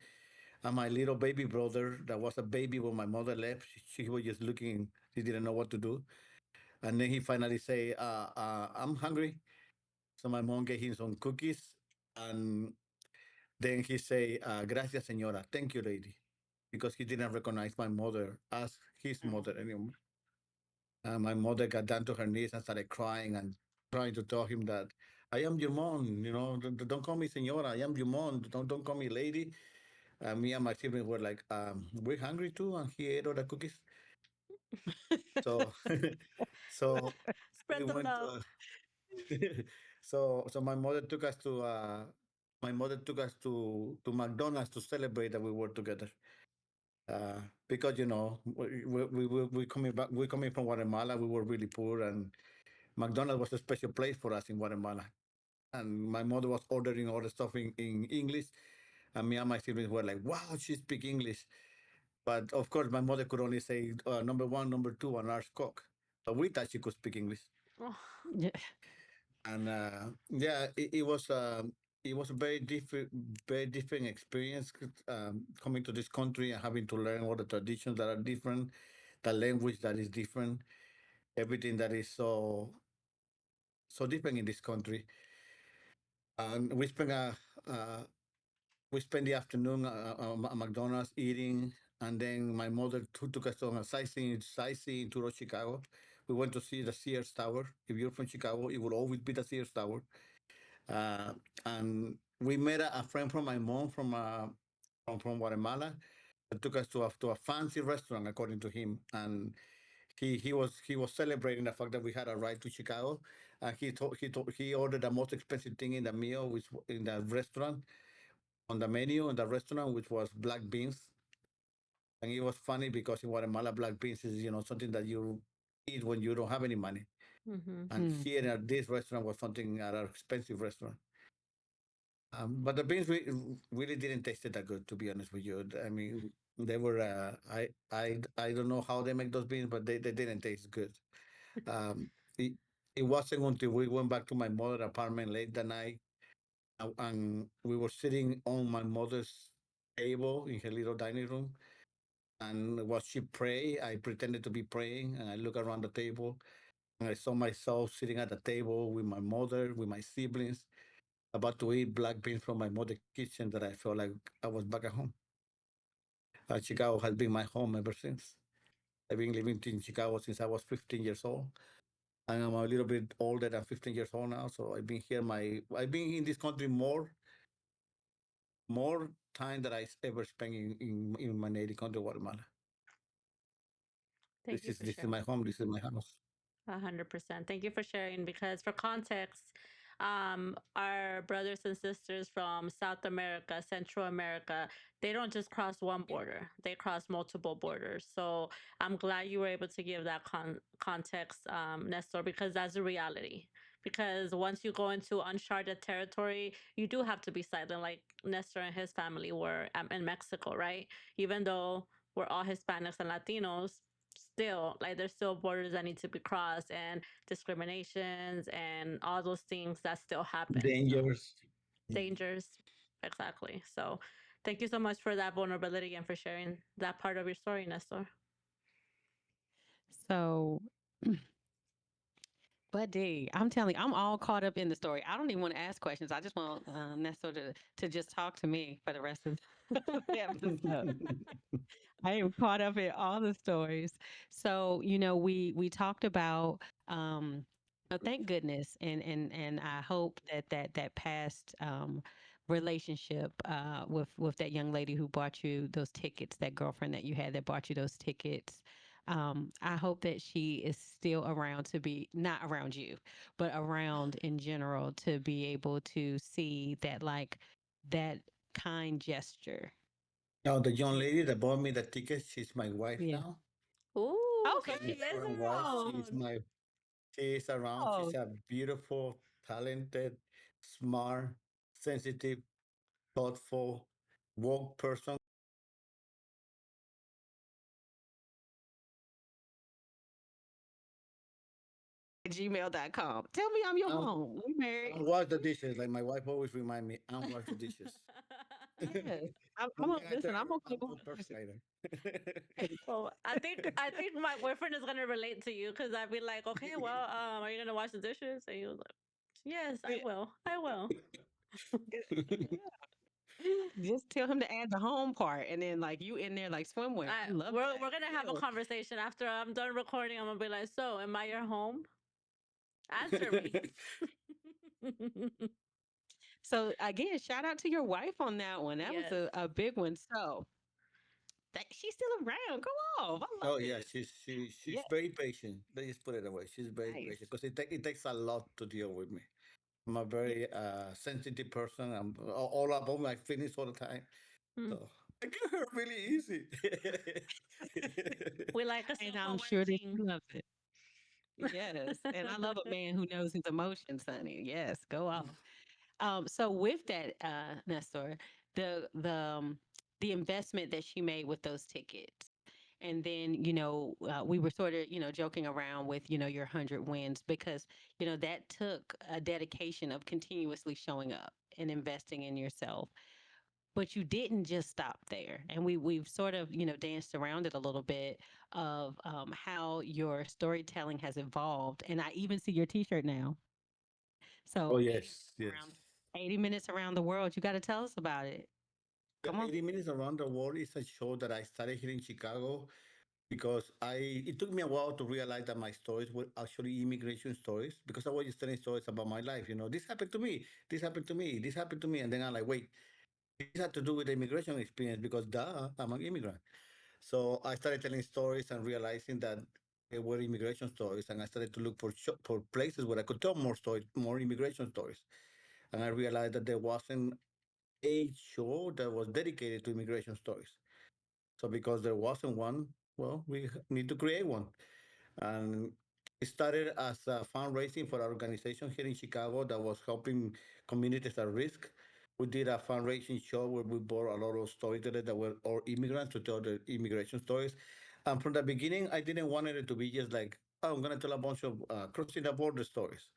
And my little baby brother, that was a baby when my mother left, she was just looking, he didn't know what to do. And then he finally say, I'm hungry. So my mom gave him some cookies. And then he say, gracias, señora. Thank you, lady. Because he didn't recognize my mother as his mother anymore. My mother got down to her knees and started crying and trying to tell him that I am your mom. You know, don't call me senora. I am your mom. Don't call me lady. Me and my siblings were like, we're hungry too, and he ate all the cookies. So, so we Spread the went. love. So my mother took us to. To McDonald's to celebrate that we were together. Because we coming back. We coming from Guatemala. We were really poor, and McDonald's was a special place for us in Guatemala. And my mother was ordering all the stuff in English, and me and my siblings were like, "Wow, she speak English." But of course, my mother could only say number one, number two, and large coke. But we thought she could speak English. Oh, Yeah. And yeah, it was a very different experience coming to this country and having to learn all the traditions that are different, the language that is different, everything that is so different in this country. And uh, we spent the afternoon at McDonald's eating, and then my mother took us on a sightseeing tour of Chicago. We went to see the Sears Tower. If you're from Chicago, it will always be the Sears Tower. Uh, and we met a friend from my mom from Guatemala that took us to a fancy restaurant, according to him. And he was celebrating the fact that we had a ride to Chicago. And he ordered the most expensive thing in the meal, which in the restaurant on the menu in the restaurant, which was black beans. And it was funny because in Guatemala, black beans is something that you eat when you don't have any money. mm-hmm. And here at this restaurant was something at an expensive restaurant. But the beans really didn't taste it that good, to be honest with you. I mean, they were I don't know how they make those beans, but they didn't taste good. Um, it, it wasn't until we went back to my mother's apartment late that night, and we were sitting on my mother's table in her little dining room. And while she prayed, I pretended to be praying, and I looked around the table, and I saw myself sitting at the table with my mother, with my siblings, about to eat black beans from my mother's kitchen. That I felt like I was back at home. Chicago has been my home ever since. I've been living in Chicago since I was 15 years old. And I'm a little bit older than 15 years old now. So I've been in this country more time than I ever spent in my native country, Guatemala. Thank you for This is sharing. my home. This is my house. 100%. Thank you for sharing because, for context, our brothers and sisters from South America, Central America, they don't just cross one border, they cross multiple borders. So I'm glad you were able to give that context, Nestor, because that's a reality. Because once you go into uncharted territory, you do have to be silent, like Nestor and his family were in Mexico, right? Even though we're all Hispanics and Latinos, still like there's still borders that need to be crossed and discriminations and all those things that still happen, Dangerous. dangers. Exactly. So thank you so much for that vulnerability and for sharing that part of your story, Nestor. So, Buddy, I'm telling you, I'm all caught up in the story. I don't even want to ask questions. I just want Nestor to just talk to me for the rest of the episode. I am caught up in all the stories. So, we talked about thank goodness, and I hope that past relationship with that young lady who bought you those tickets, that girlfriend that you had that bought you those tickets. I hope that she is still around, to be not around you, but around in general, to be able to see that, like, that kind gesture. Now, the young lady that bought me the ticket, she's my wife Yeah. now. Ooh, so Okay. she My is current wife. around. She is around. Oh, She's a beautiful, talented, smart, sensitive, thoughtful, woke person. gmail.com. Tell me I'm your Um, home. We married. and wash the dishes. Like my wife always remind me, and wash the dishes. Yes. I'm One a, thing I tell listen, her, I'm okay I'm with not perfect dishes. either. Well, I think my boyfriend is gonna relate to you because I'd be like, okay, well, are you gonna wash the dishes? And he was like, yes, I Yeah, will. I will. just tell him to add the home part, and then like you in there like swimwear. I love We're that. gonna have a Yeah. conversation after I'm done recording. I'm gonna be like, so, am I your home? Answer me. So again, shout out to your wife on that one. That was Yes. a big one. So that she's still around. Go off. I love Oh yeah, this. she's Yeah. very patient. Let's just put it away. She's very Nice. patient because it takes a lot to deal with me. I'm a very sensitive person. I'm all about my feelings all the time. Hmm. So I get hurt really easy. We like a And I'm self-aware sure that king. she loves it. Yes. And I love a man who knows his emotions, honey. Yes, go off. So with that, Nestor, the investment that she made with those tickets, and then we were sort of joking around with your 100 wins because that took a dedication of continuously showing up and investing in yourself. But you didn't just stop there, and we've sort of danced around it a little bit of how your storytelling has evolved, and I even see your T-shirt now. Oh So 80 yes, minutes yes. around 80 minutes around the world. You got to tell us about it. The Come on. 80 Minutes Around the World is a show that I started here in Chicago because it took me a while to realize that my stories were actually immigration stories because I was just telling stories about my life. This happened to me, this happened to me, this happened to me, and then I'm like, wait, this had to do with the immigration experience because duh, I'm an immigrant. So I started telling stories and realizing that they were immigration stories, and I started to look for places where I could tell more stories, more immigration stories. And I realized that there wasn't a show that was dedicated to immigration stories. So because there wasn't one, well, we need to create one. And it started as a fundraising for our organization here in Chicago that was helping communities at risk. We did a fundraising show where we brought a lot of storytellers that were all immigrants to tell their immigration stories. And from the beginning, I didn't want it to be just like, oh, I'm going to tell a bunch of crossing the border stories,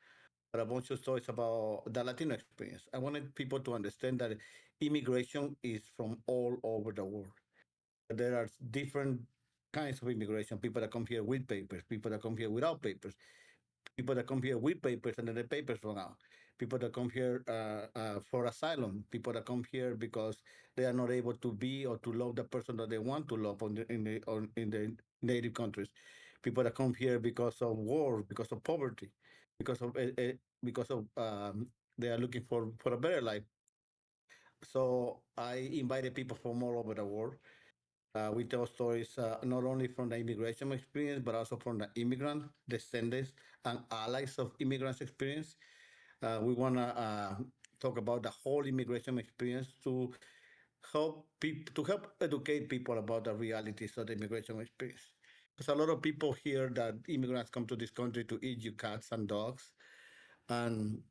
but a bunch of stories about the Latino experience. I wanted people to understand that immigration is from all over the world. There are different kinds of immigration, people that come here with papers, people that come here without papers, people that come here with papers and then the papers run out, people that come here for asylum, people that come here because they are not able to be or to love the person that they want to love in the native countries, people that come here because of war, because of poverty, because of they are looking for a better life. So I invited people from all over the world. We tell stories not only from the immigration experience, but also from the immigrant descendants and allies of immigrants' experience. We want to talk about the whole immigration experience to help educate people about the realities of the immigration experience. Because a lot of people hear that immigrants come to this country to eat you cats and dogs, and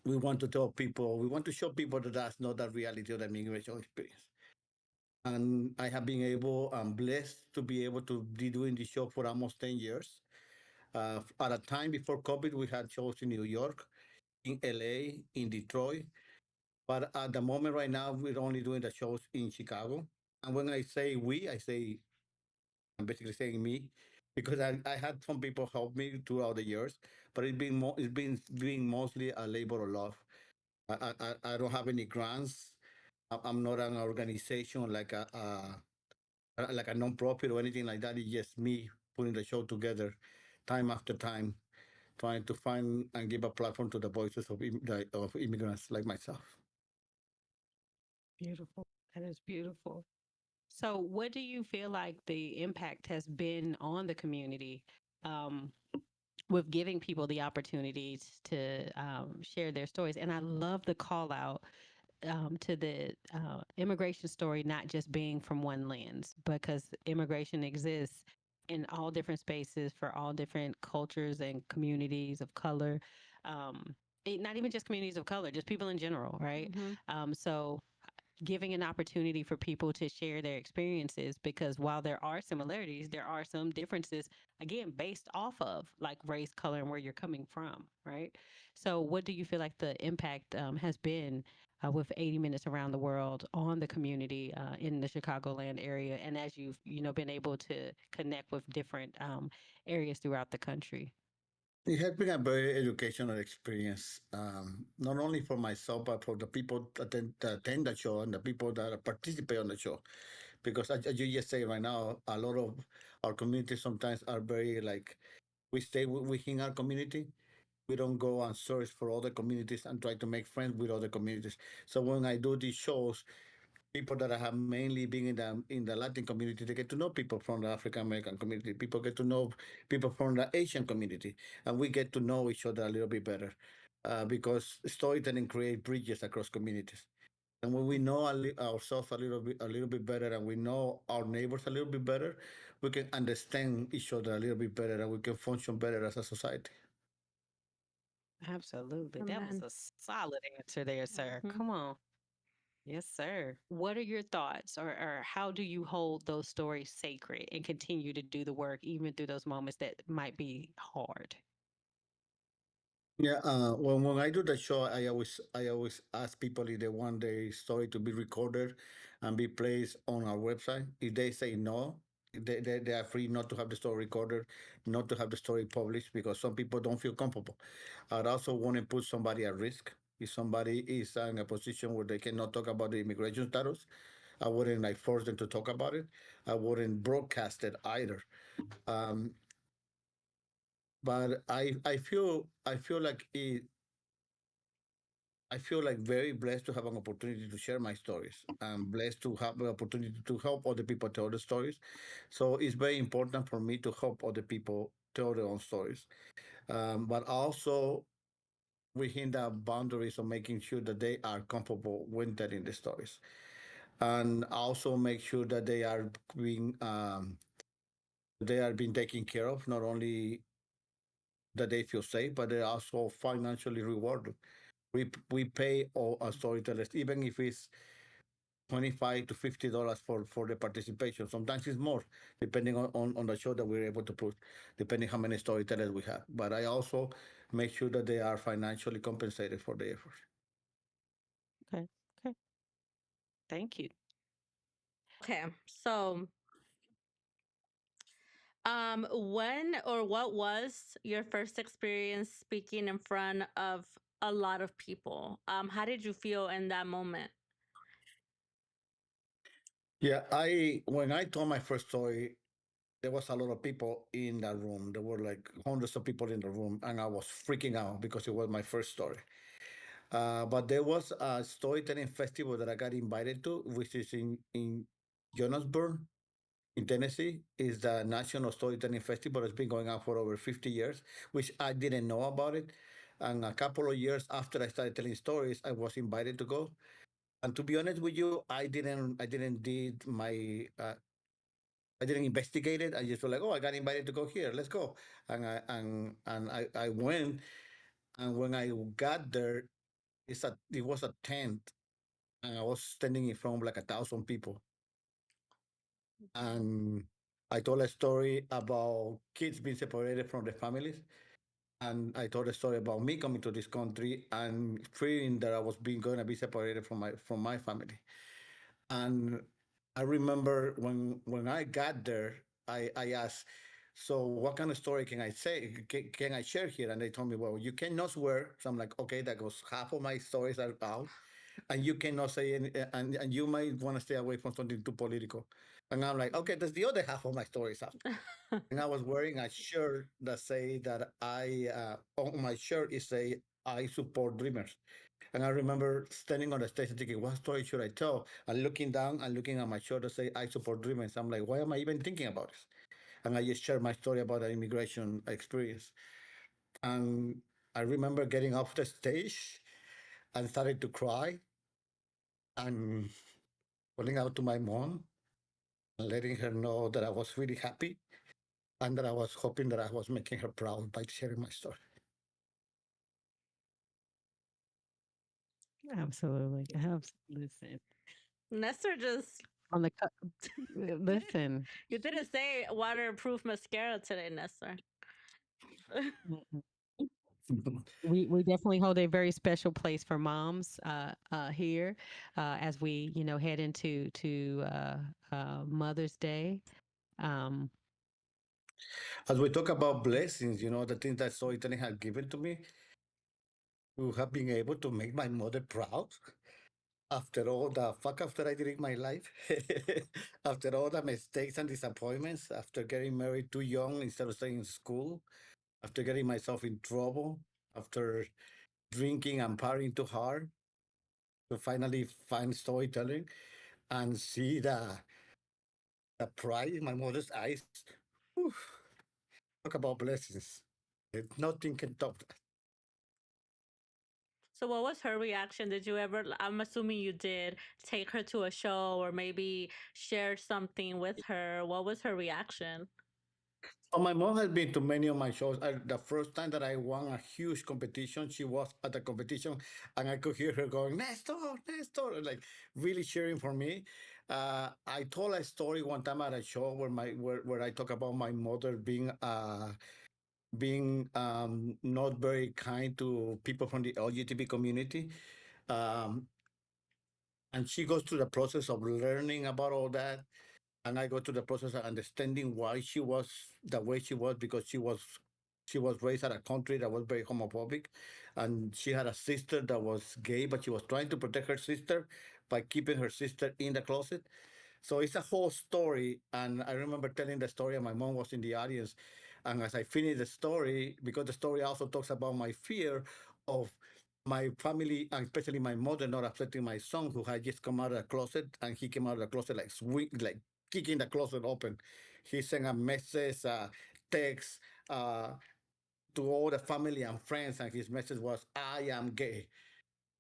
we want to tell people, we want to show people that that's not the reality of the immigration experience. And I have been able, I'm blessed to be able to be doing this show for almost 10 years. At a time before COVID, we had shows in New York, in LA, in Detroit. But at the moment right now, we're only doing the shows in Chicago. And when I say we, I'm basically saying me, because I had some people help me throughout the years, but it's been being mostly a labor of love. I don't have any grants. I'm not an organization like a non-profit or anything like that. It's just me putting the show together time after time, trying to find and give a platform to the voices of immigrants like myself. Beautiful. That is beautiful. So, what do you feel like the impact has been on the community um, with giving people the opportunities to share their stories? And I love the call out to the immigration story not just being from one lens, because immigration exists in all different spaces for all different cultures and communities of color. Um, not even just communities of color, just people in general, right? Hmm. So giving an opportunity for people to share their experiences, because while there are similarities, there are some differences, again, based off of like race, color, and where you're coming from, right? So what do you feel like the impact has been with 80 minutes around the world on the community in the Chicagoland area, and as you've been able to connect with different areas throughout the country? It has been a very educational experience, not only for myself, but for the people that attend the show and the people that participate on the show. Because as you just say right now, a lot of our communities sometimes are very like, we stay within our community. We don't go and search for other communities and try to make friends with other communities. So when I do these shows, people that I have mainly been in the Latin community, they get to know people from the African American community. People get to know people from the Asian community, and we get to know each other a little bit better because storytelling creates bridges across communities. And when we know ourselves a little bit better, and we know our neighbors a little bit better, we can understand each other a little bit better, and we can function better as a society. Absolutely. That was Amen. a solid answer there, sir. Mhm. Come on. Yes, sir. What are your thoughts, or how do you hold those stories sacred and continue to do the work even through those moments that might be hard? Yeah, when I do the show, I always ask people if they want their story to be recorded and be placed on our website. If they say no, they are free not to have the story recorded, not to have the story published, because some people don't feel comfortable. I'd also want to put somebody at risk. If somebody is in a position where they cannot talk about the immigration status, I wouldn't like force them to talk about it. I wouldn't broadcast it either. Um, but I feel like I feel like very blessed to have an opportunity to share my stories. I'm blessed to have the opportunity to help other people tell the stories. So it's very important for me to help other people tell their own stories. But also within the boundaries of making sure that they are comfortable when telling the stories. And also make sure that they are being taken care of, not only that they feel safe, but they're also financially rewarded. We pay all our storytellers, even if it's $25 to $50 for the participation. Sometimes it's more, depending on the show that we're able to put, depending how many storytellers we have. But I also make sure that they are financially compensated for the effort. Okay. Okay. Thank you. Okay, so when or what was your first experience speaking in front of a lot of people? How did you feel in that moment? Yeah, I when I told my first story, there was a lot of people in that room. There were like hundreds of people in the room, and I was freaking out because it was my first story. But there was a storytelling festival that I got invited to, which is in Jonesboro, in Tennessee. Is the National Storytelling Festival. It's been going on for over 50 years, which I didn't know about it. And a couple of years after I started telling stories, I was invited to go. And to be honest with you, I didn't did my I didn't investigate it. I just was like, oh, I got invited to go here. Let's go. And I went. And when I got there, it was a tent, and I was standing in front of like 1,000 people. And I told a story about kids being separated from their families. And I told a story about me coming to this country and fearing that I was being going to be separated from my family. And I remember when I got there, I asked, so what kind of story can I say? Can I share here? And they told me, well, you cannot swear. So I'm like, okay, that goes half of my stories are out, and you cannot say any, and you might want to stay away from something too political. And I'm like, okay, that's the other half of my stories out. And I was wearing a shirt that say that on my shirt is say I support dreamers. And I remember standing on the stage and thinking, what story should I tell? And looking down and looking at my shirt to say I support dreamers. I'm like, why am I even thinking about this? And I just shared my story about the immigration experience. And I remember getting off the stage and started to cry and calling out to my mom and letting her know that I was really happy and that I was hoping that I was making her proud by sharing my story. Absolutely. Listen. Nestor just On the listen. you didn't say waterproof mascara today, Nestor. Mm-mm. We definitely hold a very special place for moms here as we head into to Mother's Day. Um, As we talk about blessings, the things that storytelling has given to me, to have been able to make my mother proud after all the fuck after I did in my life, after all the mistakes and disappointments, after getting married too young instead of staying in school, after getting myself in trouble, after drinking and partying too hard, to finally find storytelling and see the pride in my mother's eyes. Whew, talk about blessings. Nothing can top that. So what was her reaction? Did you ever, I'm assuming you did, take her to a show or maybe share something with her? What was her reaction? Oh, my mom has been to many of my shows. The first time that I won a huge competition, she was at the competition, and I could hear her going, "Nestor, Nestor," like really cheering for me. I told a story one time at a show where I talk about my mother being not very kind to people from the LGBT community. Um, and she goes through the process of learning about all that, and I go through the process of understanding why she was the way she was, because she was raised in a country that was very homophobic, and she had a sister that was gay, but she was trying to protect her sister by keeping her sister in the closet. So it's a whole story. And I remember telling the story, and my mom was in the audience. And as I finished the story, because the story also talks about my fear of my family, and especially my mother, not accepting my son, who had just come out of the closet, and he came out of the closet like like kicking the closet open. He sent a message, text uh, to all the family and friends, and his message was, "I am gay."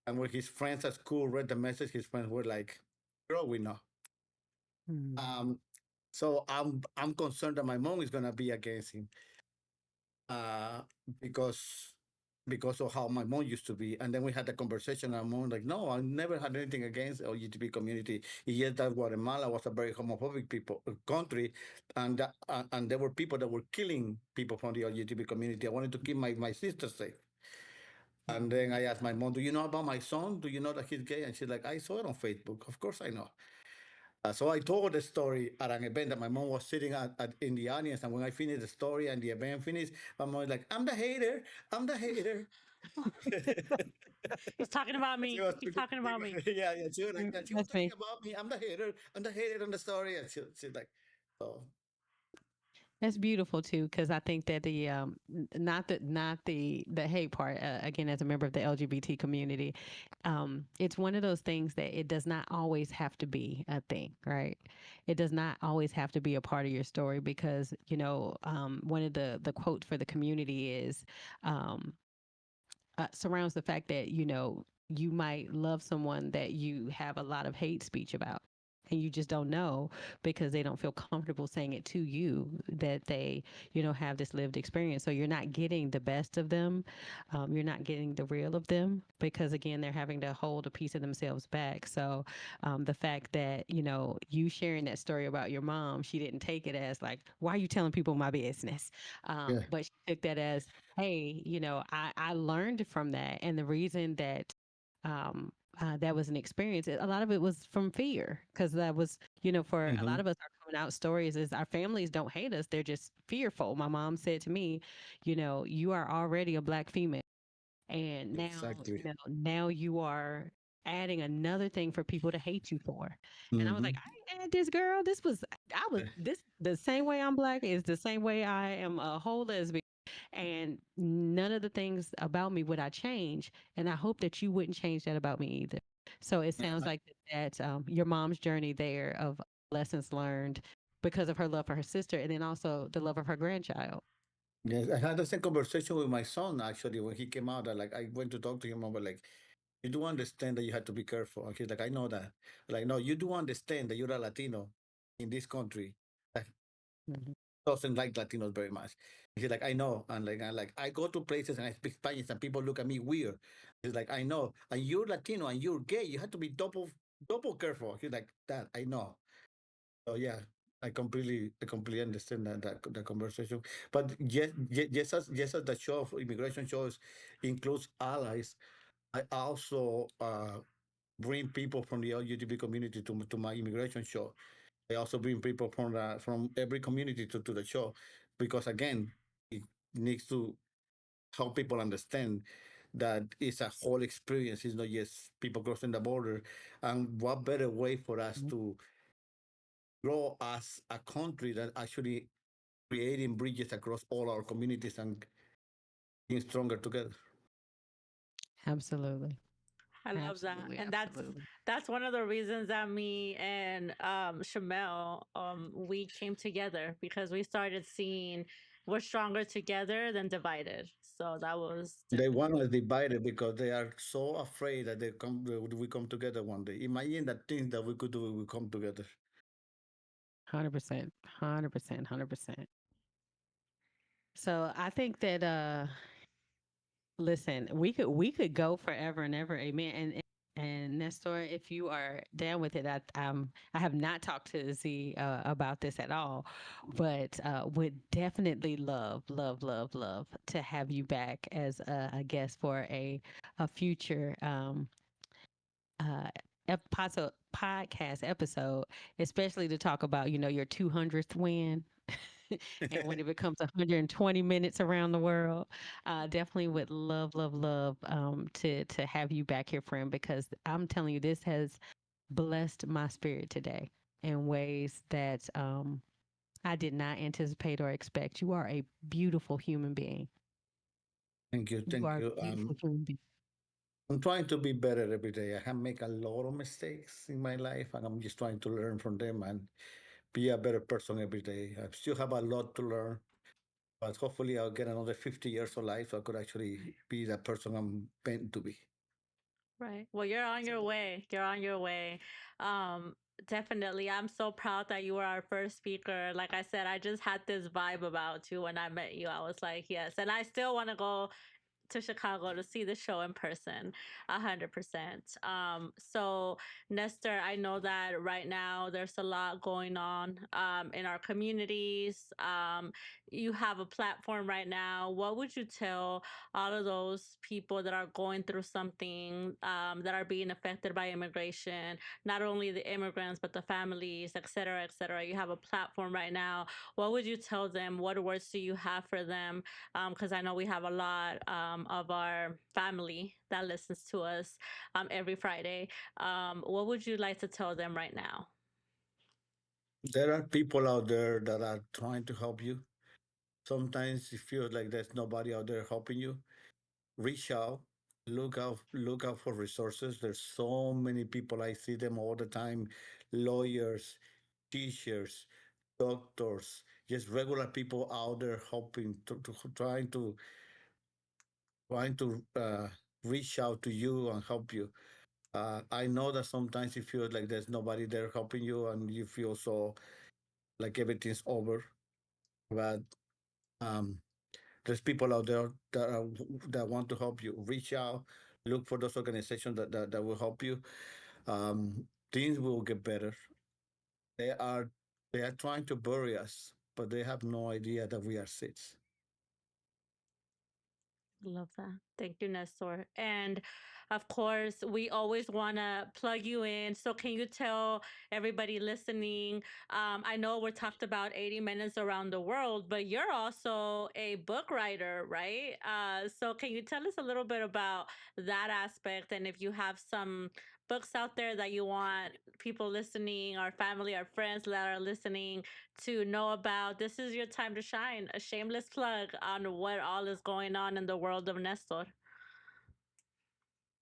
And when his friends at school read the message, his friends were like, "Girl, we know." mm, Um, so I'm concerned that my mom is gonna be against him, uh, because because of how my mom used to be. And then we had the conversation. And my mom like, "No, I never had anything against LGBT community. It's just that Guatemala was a very homophobic people country, and there were people that were killing people from the LGBT community. I wanted to keep my sister safe." And then I asked my mom, "Do you know about my son? Do you know that he's gay?" And she's like, "I saw it on Facebook. Of course I know." So I told the story at an event that my mom was sitting in the audience. And when I finished the story and the event finished, my mom was like, "I'm the hater. I'm the hater." He's talking about She me. was, He's talking about me. yeah, yeah. She was like, she was that's talking me. about me. I'm the hater. I'm the hater on the story. And she's like, "Oh, That's beautiful too, because I think that the not the hate part. Again, as a member of the LGBT community, it's one of those things that it does not always have to be a thing, right? It does not always have to be a part of your story because one of the quotes for the community is. Um, Surrounds the fact that you might love someone that you have a lot of hate speech about, and you just don't know because they don't feel comfortable saying it to you that they have this lived experience. So you're not getting the best of them. You're not getting the real of them because again they're having to hold a piece of themselves back. So the fact that you sharing that story about your mom, she didn't take it as like, why are you telling people my business? yeah." But she took that as, hey, I learned from that. And the reason that that was an experience, a lot of it was from fear. Because that was, for a Mm-hmm. lot of us, our coming out stories is our families don't hate us. They're just fearful. My mom said to me, you are already a Black female. And now, Exactly. now you are adding another thing for people to hate you for. And I was Mm-hmm. like, I ain't add this girl. I was this the same way I'm Black is the same way I am a whole lesbian. And none of the things about me would I change. And I hope that you wouldn't change that about me either. So it sounds like that your mom's journey there of lessons learned because of her love for her sister and then also the love of her grandchild. Yes, I had the same conversation with my son actually when he came out. Like I went to talk to him about like, "You do understand that you have to be careful." And he's like, "I know that." Like, "No, you do understand that you're a Latino in this country that Mhm. doesn't like Latinos very much." He's like, "I know." And like I go to places and I speak Spanish and people look at me weird. He's like, "I know. And you're Latino and you're gay. You have to be double." double careful. He's like that. I know. So yeah, I completely understand that conversation. But yes, as the show of immigration shows includes allies, I also bring people from the LGBT community to my immigration show. I also bring people from every community to the show because again, it needs to help people understand that it's a whole experience. It's not just people crossing the border. And what better way for us Mhm. to grow as a country that actually creating bridges across all our communities and being stronger together. Absolutely. I love that. Absolutely. And Absolutely. that's one of the reasons that me and Shamel we came together because we started seeing we're stronger together than divided. So that was They want us divided because they are so afraid that we come together one day. Imagine the things that we could do if we come together. 100%. 100%. 100%. So I think that listen, we could go forever and ever, amen. And Nestor, if you are down with it, I have not talked to Z about this at all, but would definitely love to have you back as a guest for a future uh podcast episode, especially to talk about your 200th win. And when it becomes 120 minutes around the world, definitely would love to have you back here, friend, because I'm telling you, this has blessed my spirit today in ways that I did not anticipate or expect. You are a beautiful human being. Thank you, You thank are a you. beautiful human being. I'm trying to be better every day. I have make a lot of mistakes in my life, and I'm just trying to learn from them and be a better person every day. I still have a lot to learn, but hopefully I'll get another 50 years of life so I could actually be the person I'm meant to be. right. Well, you're on your way. You're on your way. Um, Definitely. I'm so proud that you were our first speaker. Like I said, I just had this vibe about you when I met you. I was like, yes. And I still want to go to Chicago to see the show in person, 100%. So Nestor, I know that right now there's a lot going on in our communities. You have a platform right now. What would you tell all of those people that are going through something, that are being affected by immigration, not only the immigrants, but the families, et cetera, et cetera? You have a platform right now. What would you tell them? What words do you have for them? Because I know we have a lot of our family that listens to us every Friday. What would you like to tell them right now? There are people out there that are trying to help you. Sometimes it feels like there's nobody out there helping you. Reach out, look out for resources. There's so many people. I see them all the time. Lawyers, teachers, doctors, just regular people out there helping to trying to reach out to you and help you. I know that sometimes it feels like there's nobody there helping you, and you feel so like everything's over. But um, there's people out there that want to help you. Reach out, look for those organizations that will help you. Things will get better. They are they are trying to bury us, but they have no idea that we are seeds. Love that. Thank you, Nestor. And of course, we always want to plug you in. So, can you tell everybody listening? I know we're talked about 80 minutes around the world, but you're also a book writer, right? So, can you tell us a little bit about that aspect? And if you have some books out there that you want people listening, our family, our friends that are listening to know about, this is your time to shine. A shameless plug on what all is going on in the world of Nestor.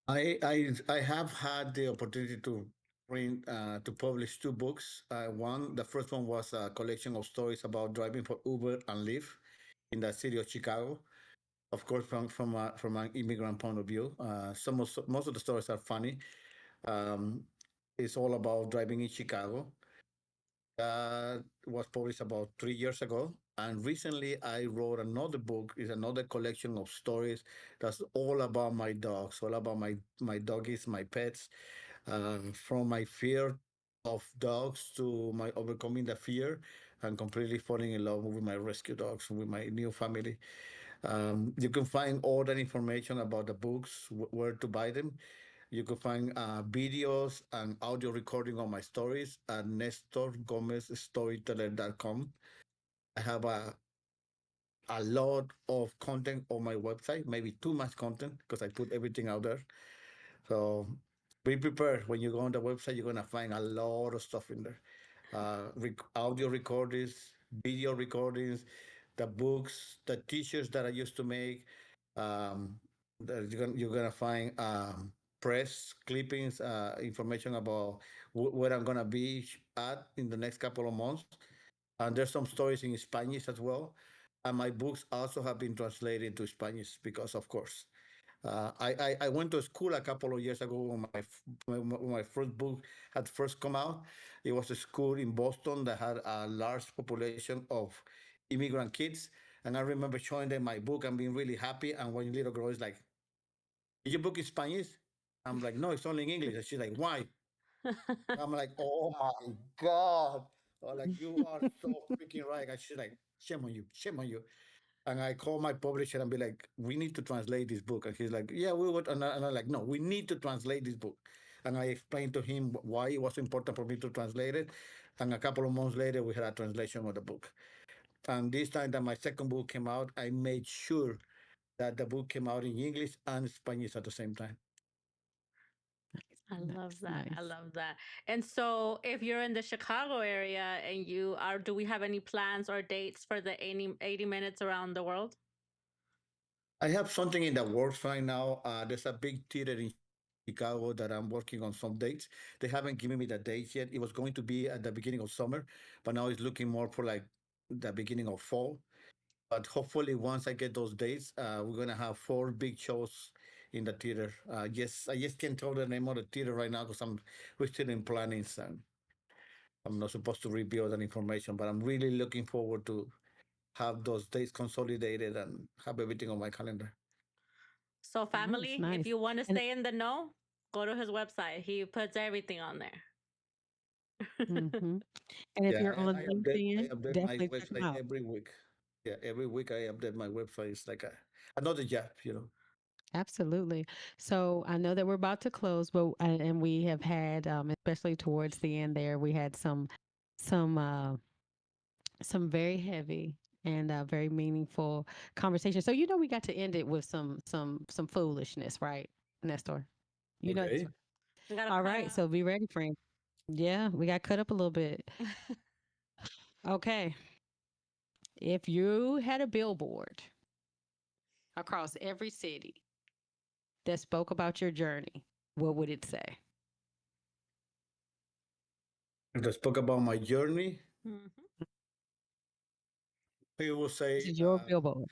I have had the opportunity to print to publish two books. The first one was a collection of stories about driving for Uber and Lyft in the city of Chicago. Of course, from an immigrant point of view, most of the stories are funny. Um, it's all about driving in Chicago. That was published about 3 years ago. And recently, I wrote another book. It's another collection of stories that's all about my dogs, all about my doggies, my pets. from my fear of dogs to my overcoming the fear and completely falling in love with my rescue dogs, with my new family. You can find all that information about the books, where to buy them. You can find videos and audio recording of my stories at nestorgomezstoryteller.com. I have a lot of content on my website, maybe too much content because I put everything out there. So be prepared. When you go on the website, you're gonna find a lot of stuff in there. Audio recordings, video recordings, the books, the t-shirts that I used to make. Um, you're gonna find press clippings, information about where I'm gonna be at in the next couple of months. And there's some stories in Spanish as well. And my books also have been translated into Spanish because, of course, I went to school a couple of years ago when my first book had first come out. It was a school in Boston that had a large population of immigrant kids, and I remember showing them my book and being really happy. And one little girl is like, "Is your book in Spanish?" I'm like, "No, it's only in English." And she's like, "Why?" I'm like, "Oh my god!" Like, you are so freaking right. And she's like, "Shame on you, shame on you." And I call my publisher and be like, "We need to translate this book." And he's like, "Yeah, we would." And I'm like, "No, we need to translate this book." And I explained to him why it was important for me to translate it. And a couple of months later, we had a translation of the book. And this time that my second book came out, I made sure that the book came out in English and Spanish at the same time. I love Nice, that. I nice. love that. And so, if you're in the Chicago area and you are, do we have any plans or dates for the 80 minutes around the world? I have something in the works right now. There's a big theater in Chicago that I'm working on some dates. They haven't given me the dates yet. It was going to be at the beginning of summer, but now it's looking more for like the beginning of fall. But hopefully, once I get those dates, we're gonna have four big shows in the theater. Yes, I just can't tell the name of the theater right now because we're still in planning. And I'm not supposed to reveal that information, but I'm really looking forward to have those dates consolidated and have everything on my calendar. So, Nice, family, if nice. you want to And stay in the know, go to his website. He puts everything on there. hmm and if Yeah, you're on I LinkedIn, update my definitely check them website out. every week. Yeah, every week I update my website. It's like another job, you know. Absolutely. So I know that we're about to close, but and we have had, especially towards the end there, we had some some very heavy and very meaningful conversation. So we got to end it with some foolishness, right, Nestor? You know that's Okay. right. We got to All cut right, so be ready, friend. Yeah, we got cut up a little bit. up. Okay. If you had a billboard across every city that spoke about your journey, what would it say? If I spoke about my journey, Mhm. he will This say, is your billboard.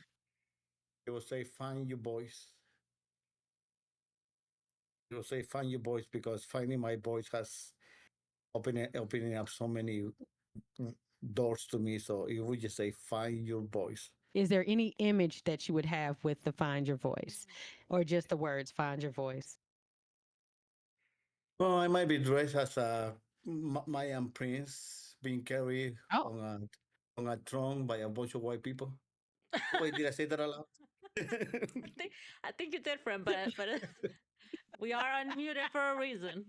find your voice. He will say, find your voice because finding my voice has opening up so many doors to me. So it would just say, find your voice. Is there any image that you would have with the find your voice or just the words find your voice? Well, I might be dressed as a Mayan prince being carried Oh, on a throne by a bunch of white people. Wait, did I say that aloud? I think I think you did, friend, but we are unmuted for a reason.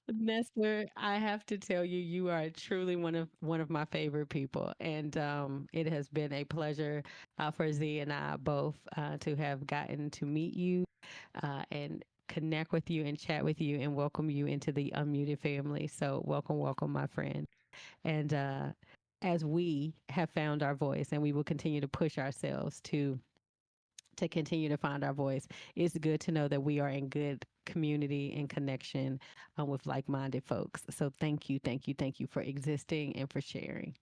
Nestor, I have to tell you, you are truly one of my favorite people, and it has been a pleasure for Z and I both to have gotten to meet you and connect with you and chat with you and welcome you into the Unmuted family. So welcome, welcome, my friend. And as we have found our voice, and we will continue to push ourselves to continue to find our voice. It's good to know that we are in good community and connection with like minded folks. So thank you, thank you, thank you for existing and for sharing.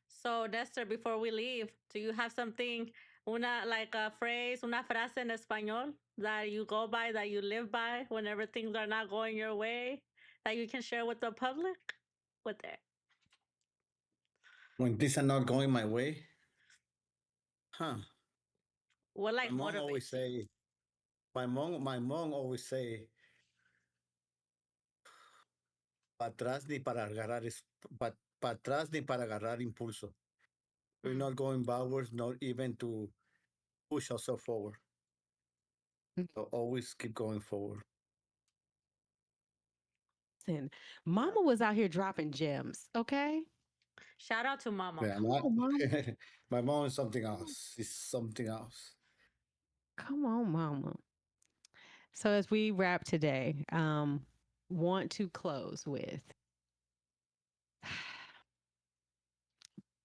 So, Nestor, before we leave, do you have something, una like a phrase, una frase en español that you go by, that you live by whenever things are not going your way, that you can share with the public? With it, When things are not going my way, huh? what My like mom always motivates you? say, My mom always say, "Para atrás ni para agarrar para atrás ni para agarrar impulso." We're Mm. not going backwards, not even to push ourselves forward. So always keep going forward. Listen, Mama was out here dropping gems. Okay, Shout out to Mama. Yeah, come not on, Mama. my mom is something else. She's something else. Come on, Mama. So as we wrap today, want to close with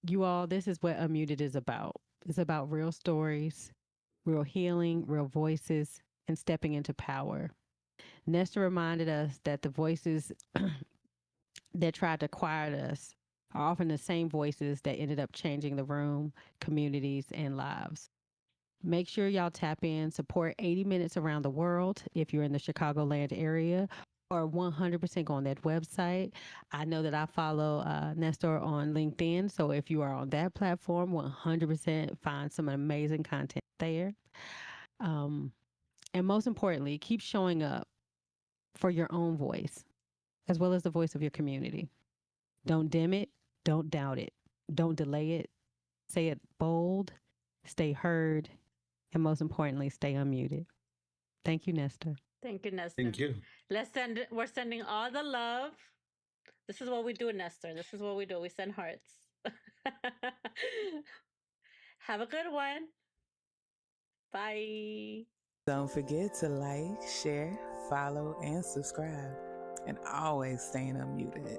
you all. This is what Unmuted is about. It's about real stories, real healing, real voices, and stepping into power. Nestor reminded us that the voices that tried to quiet us are often the same voices that ended up changing the room, communities, and lives. Make sure y'all tap in, support 80 Minutes Around the World if you're in the Chicagoland area, or 100% go on that website. I know that I follow Nestor on LinkedIn. So if you are on that platform, 100% find some amazing content there. Um, and most importantly, keep showing up for your own voice as well as the voice of your community. Don't dim it. Don't doubt it. Don't delay it. Say it bold. Stay heard. And most importantly, stay unmuted. Thank you, Nestor. Thank you, Nestor. Thank you. We're sending all the love. This is what we do, Nestor. This is what we do. We send hearts. Have a good one. Bye. Don't forget to like, share, follow, and subscribe. And always staying unmuted.